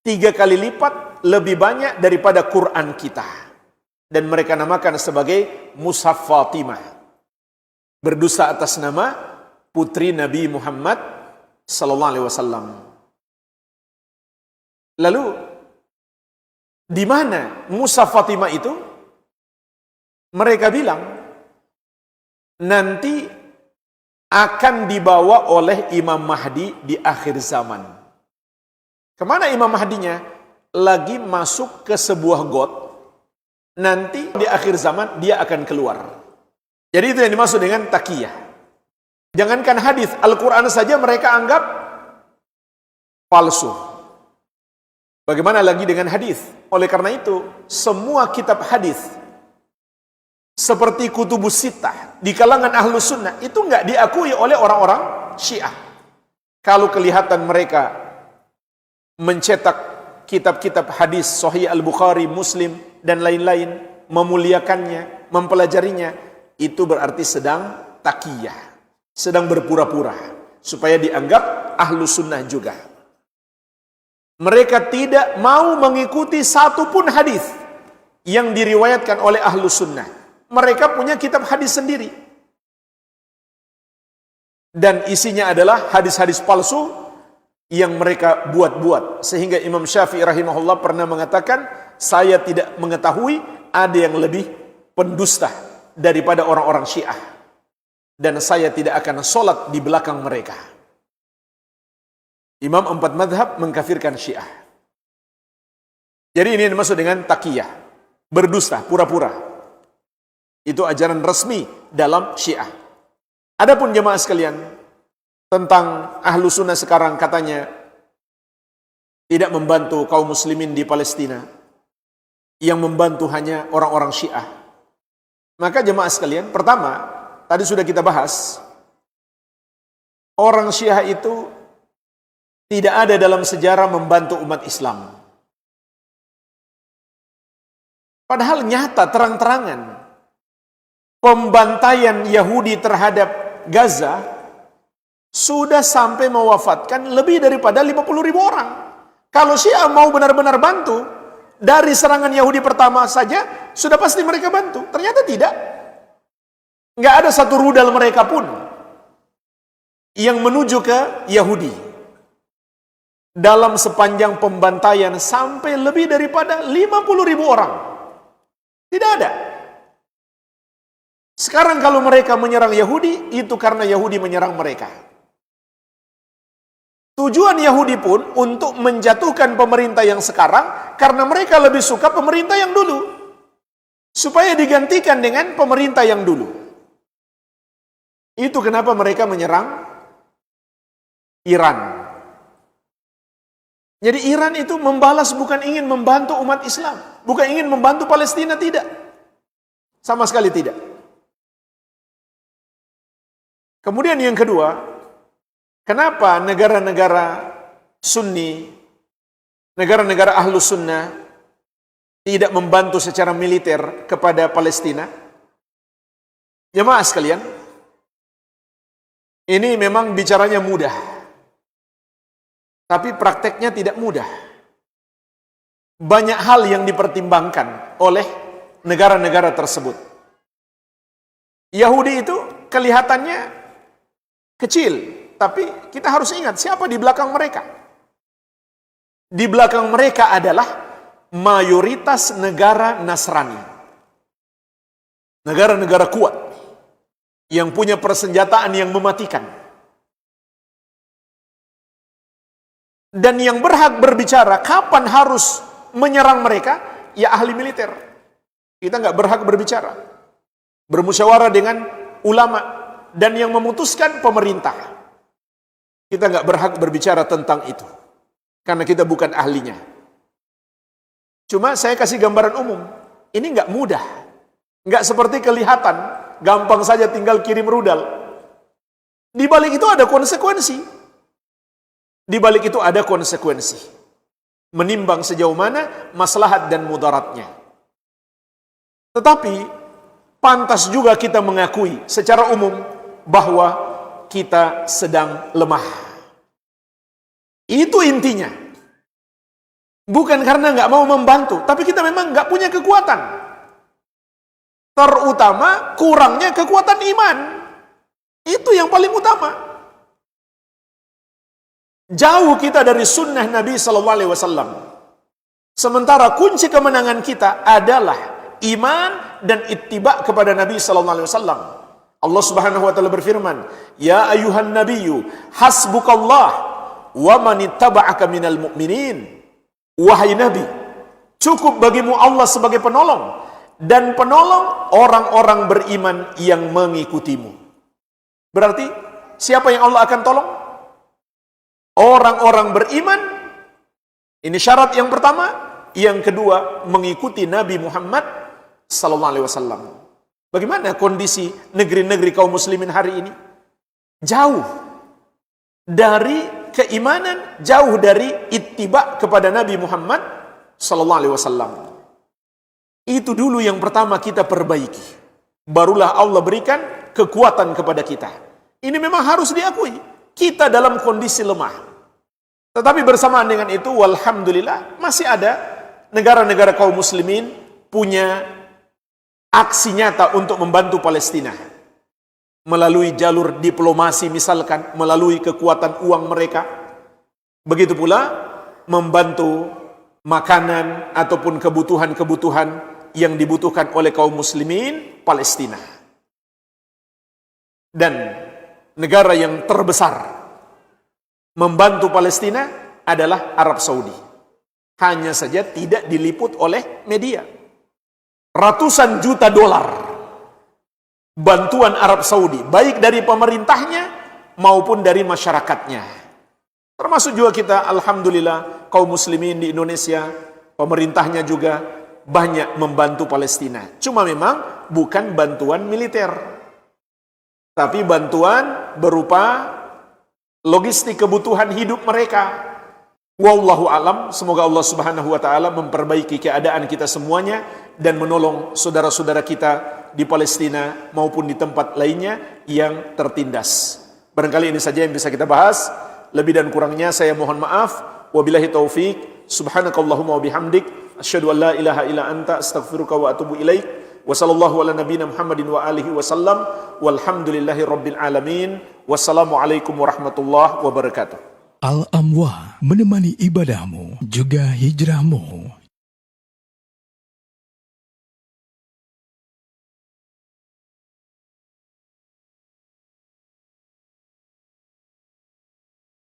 3 kali lipat lebih banyak daripada Quran kita, dan mereka namakan sebagai Mushaf Fatimah, berdosa atas nama putri Nabi Muhammad sallallahu alaihi wasallam. Lalu di mana Mushaf Fatimah itu? Mereka bilang nanti akan dibawa oleh Imam Mahdi di akhir zaman. Kemana Imam Mahdinya? Lagi masuk ke sebuah got. Nanti di akhir zaman dia akan keluar. Jadi itu yang dimaksud dengan taqiyah. Jangankan hadis, Al-Quran saja mereka anggap palsu. Bagaimana lagi dengan hadis? Oleh karena itu, semua kitab hadis seperti Kutubus Sittah di kalangan ahlu sunnah itu enggak diakui oleh orang-orang Syiah. Kalau kelihatan mereka mencetak kitab-kitab hadis Sahih Al-Bukhari, Muslim dan lain-lain, memuliakannya, mempelajarinya, itu berarti sedang taqiyah, sedang berpura-pura supaya dianggap ahlu sunnah juga. Mereka tidak mau mengikuti satupun hadis yang diriwayatkan oleh ahlu sunnah. Mereka punya kitab hadis sendiri. Dan isinya adalah hadis-hadis palsu yang mereka buat-buat. Sehingga Imam Syafi'i rahimahullah pernah mengatakan, saya tidak mengetahui ada yang lebih pendusta daripada orang-orang Syiah. Dan saya tidak akan sholat di belakang mereka. Imam 4 madhab mengkafirkan Syiah. Jadi ini dimaksud dengan taqiyah, berdusta, pura-pura. Itu ajaran resmi dalam Syiah. Adapun jemaah sekalian, tentang ahlu sunnah sekarang katanya tidak membantu kaum muslimin di Palestina, yang membantu hanya orang-orang Syiah. Maka jemaah sekalian, pertama, tadi sudah kita bahas, orang Syiah itu tidak ada dalam sejarah membantu umat Islam. Padahal nyata, terang-terangan, pembantaian Yahudi terhadap Gaza sudah sampai mewafatkan lebih daripada 50.000 orang. Kalau Syiah mau benar-benar bantu, dari serangan Yahudi pertama saja sudah pasti mereka bantu. Ternyata tidak. Nggak ada satu rudal mereka pun yang menuju ke Yahudi. Dalam sepanjang pembantaian sampai lebih daripada 50.000 orang. Tidak ada. Sekarang kalau mereka menyerang Yahudi, itu karena Yahudi menyerang mereka. Tujuan Yahudi pun untuk menjatuhkan pemerintah yang sekarang, karena mereka lebih suka pemerintah yang dulu, supaya digantikan dengan pemerintah yang dulu. Itu kenapa mereka menyerang Iran. Jadi Iran itu membalas, bukan ingin membantu umat Islam, bukan ingin membantu Palestina, tidak. Sama sekali tidak. Kemudian yang kedua, kenapa negara-negara Sunni, negara-negara Ahlus Sunnah tidak membantu secara militer kepada Palestina? Jemaah sekalian, ini memang bicaranya mudah, tapi prakteknya tidak mudah. Banyak hal yang dipertimbangkan oleh negara-negara tersebut. Yahudi itu kelihatannya kecil, tapi kita harus ingat siapa di belakang mereka. Di belakang mereka adalah mayoritas negara Nasrani. Negara-negara kuat yang punya persenjataan yang mematikan. Dan yang berhak berbicara kapan harus menyerang mereka, ya ahli militer. Kita nggak berhak berbicara. Bermusyawarah dengan ulama dan yang memutuskan pemerintah. Kita nggak berhak berbicara tentang itu, karena kita bukan ahlinya. Cuma saya kasih gambaran umum. Ini nggak mudah, nggak seperti kelihatan, gampang saja tinggal kirim rudal. Di balik itu ada konsekuensi. Di balik itu ada konsekuensi. Menimbang sejauh mana maslahat dan mudaratnya. Tetapi pantas juga kita mengakui secara umum bahwa kita sedang lemah. Itu intinya. Bukan karena nggak mau membantu, tapi kita memang nggak punya kekuatan. Terutama kurangnya kekuatan iman. Itu yang paling utama. Jauh kita dari sunnah Nabi SAW. Sementara kunci kemenangan kita adalah iman dan ittiba kepada Nabi SAW. Allah Subhanahu wa taala berfirman, "Ya ayuhan nabiyyu, hasbukallah wa man ittaba'aka minal mu'minin." Wahai Nabi, cukup bagimu Allah sebagai penolong dan penolong orang-orang beriman yang mengikutimu. Berarti siapa yang Allah akan tolong? Orang-orang beriman. Ini syarat yang pertama. Yang kedua, mengikuti Nabi Muhammad sallallahu alaihi wasallam. Bagaimana kondisi negeri-negeri kaum muslimin hari ini? Jauh dari keimanan, jauh dari ittiba kepada Nabi Muhammad sallallahu alaihi wasallam. Itu dulu yang pertama kita perbaiki. Barulah Allah berikan kekuatan kepada kita. Ini memang harus diakui. Kita dalam kondisi lemah. Tetapi bersamaan dengan itu, walhamdulillah, masih ada negara-negara kaum muslimin punya aksi nyata untuk membantu Palestina. Melalui jalur diplomasi misalkan, melalui kekuatan uang mereka. Begitu pula membantu makanan ataupun kebutuhan-kebutuhan yang dibutuhkan oleh kaum muslimin Palestina. Dan negara yang terbesar membantu Palestina adalah Arab Saudi. Hanya saja tidak diliput oleh media. Ratusan juta dolar bantuan Arab Saudi, baik dari pemerintahnya maupun dari masyarakatnya. Termasuk juga kita, alhamdulillah, kaum muslimin di Indonesia, pemerintahnya juga banyak membantu Palestina. Cuma memang bukan bantuan militer, tapi bantuan berupa logistik kebutuhan hidup mereka. Wallahu alam, semoga Allah Subhanahu wa taala memperbaiki keadaan kita semuanya dan menolong saudara-saudara kita di Palestina maupun di tempat lainnya yang tertindas. Barangkali ini saja yang bisa kita bahas. Lebih dan kurangnya saya mohon maaf. Wabillahi taufik. Subhanakallahumma wa bihamdik, asyhadu an la ilaha illa anta, astaghfiruka wa atubu ilaik. Wa sallallahu ala nabiyyina Muhammadin wa alihi wasallam. Walhamdulillahi rabbil alamin. Wassalamualaikum warahmatullahi wabarakatuh. Al-Amwa menemani ibadahmu juga hijrahmu.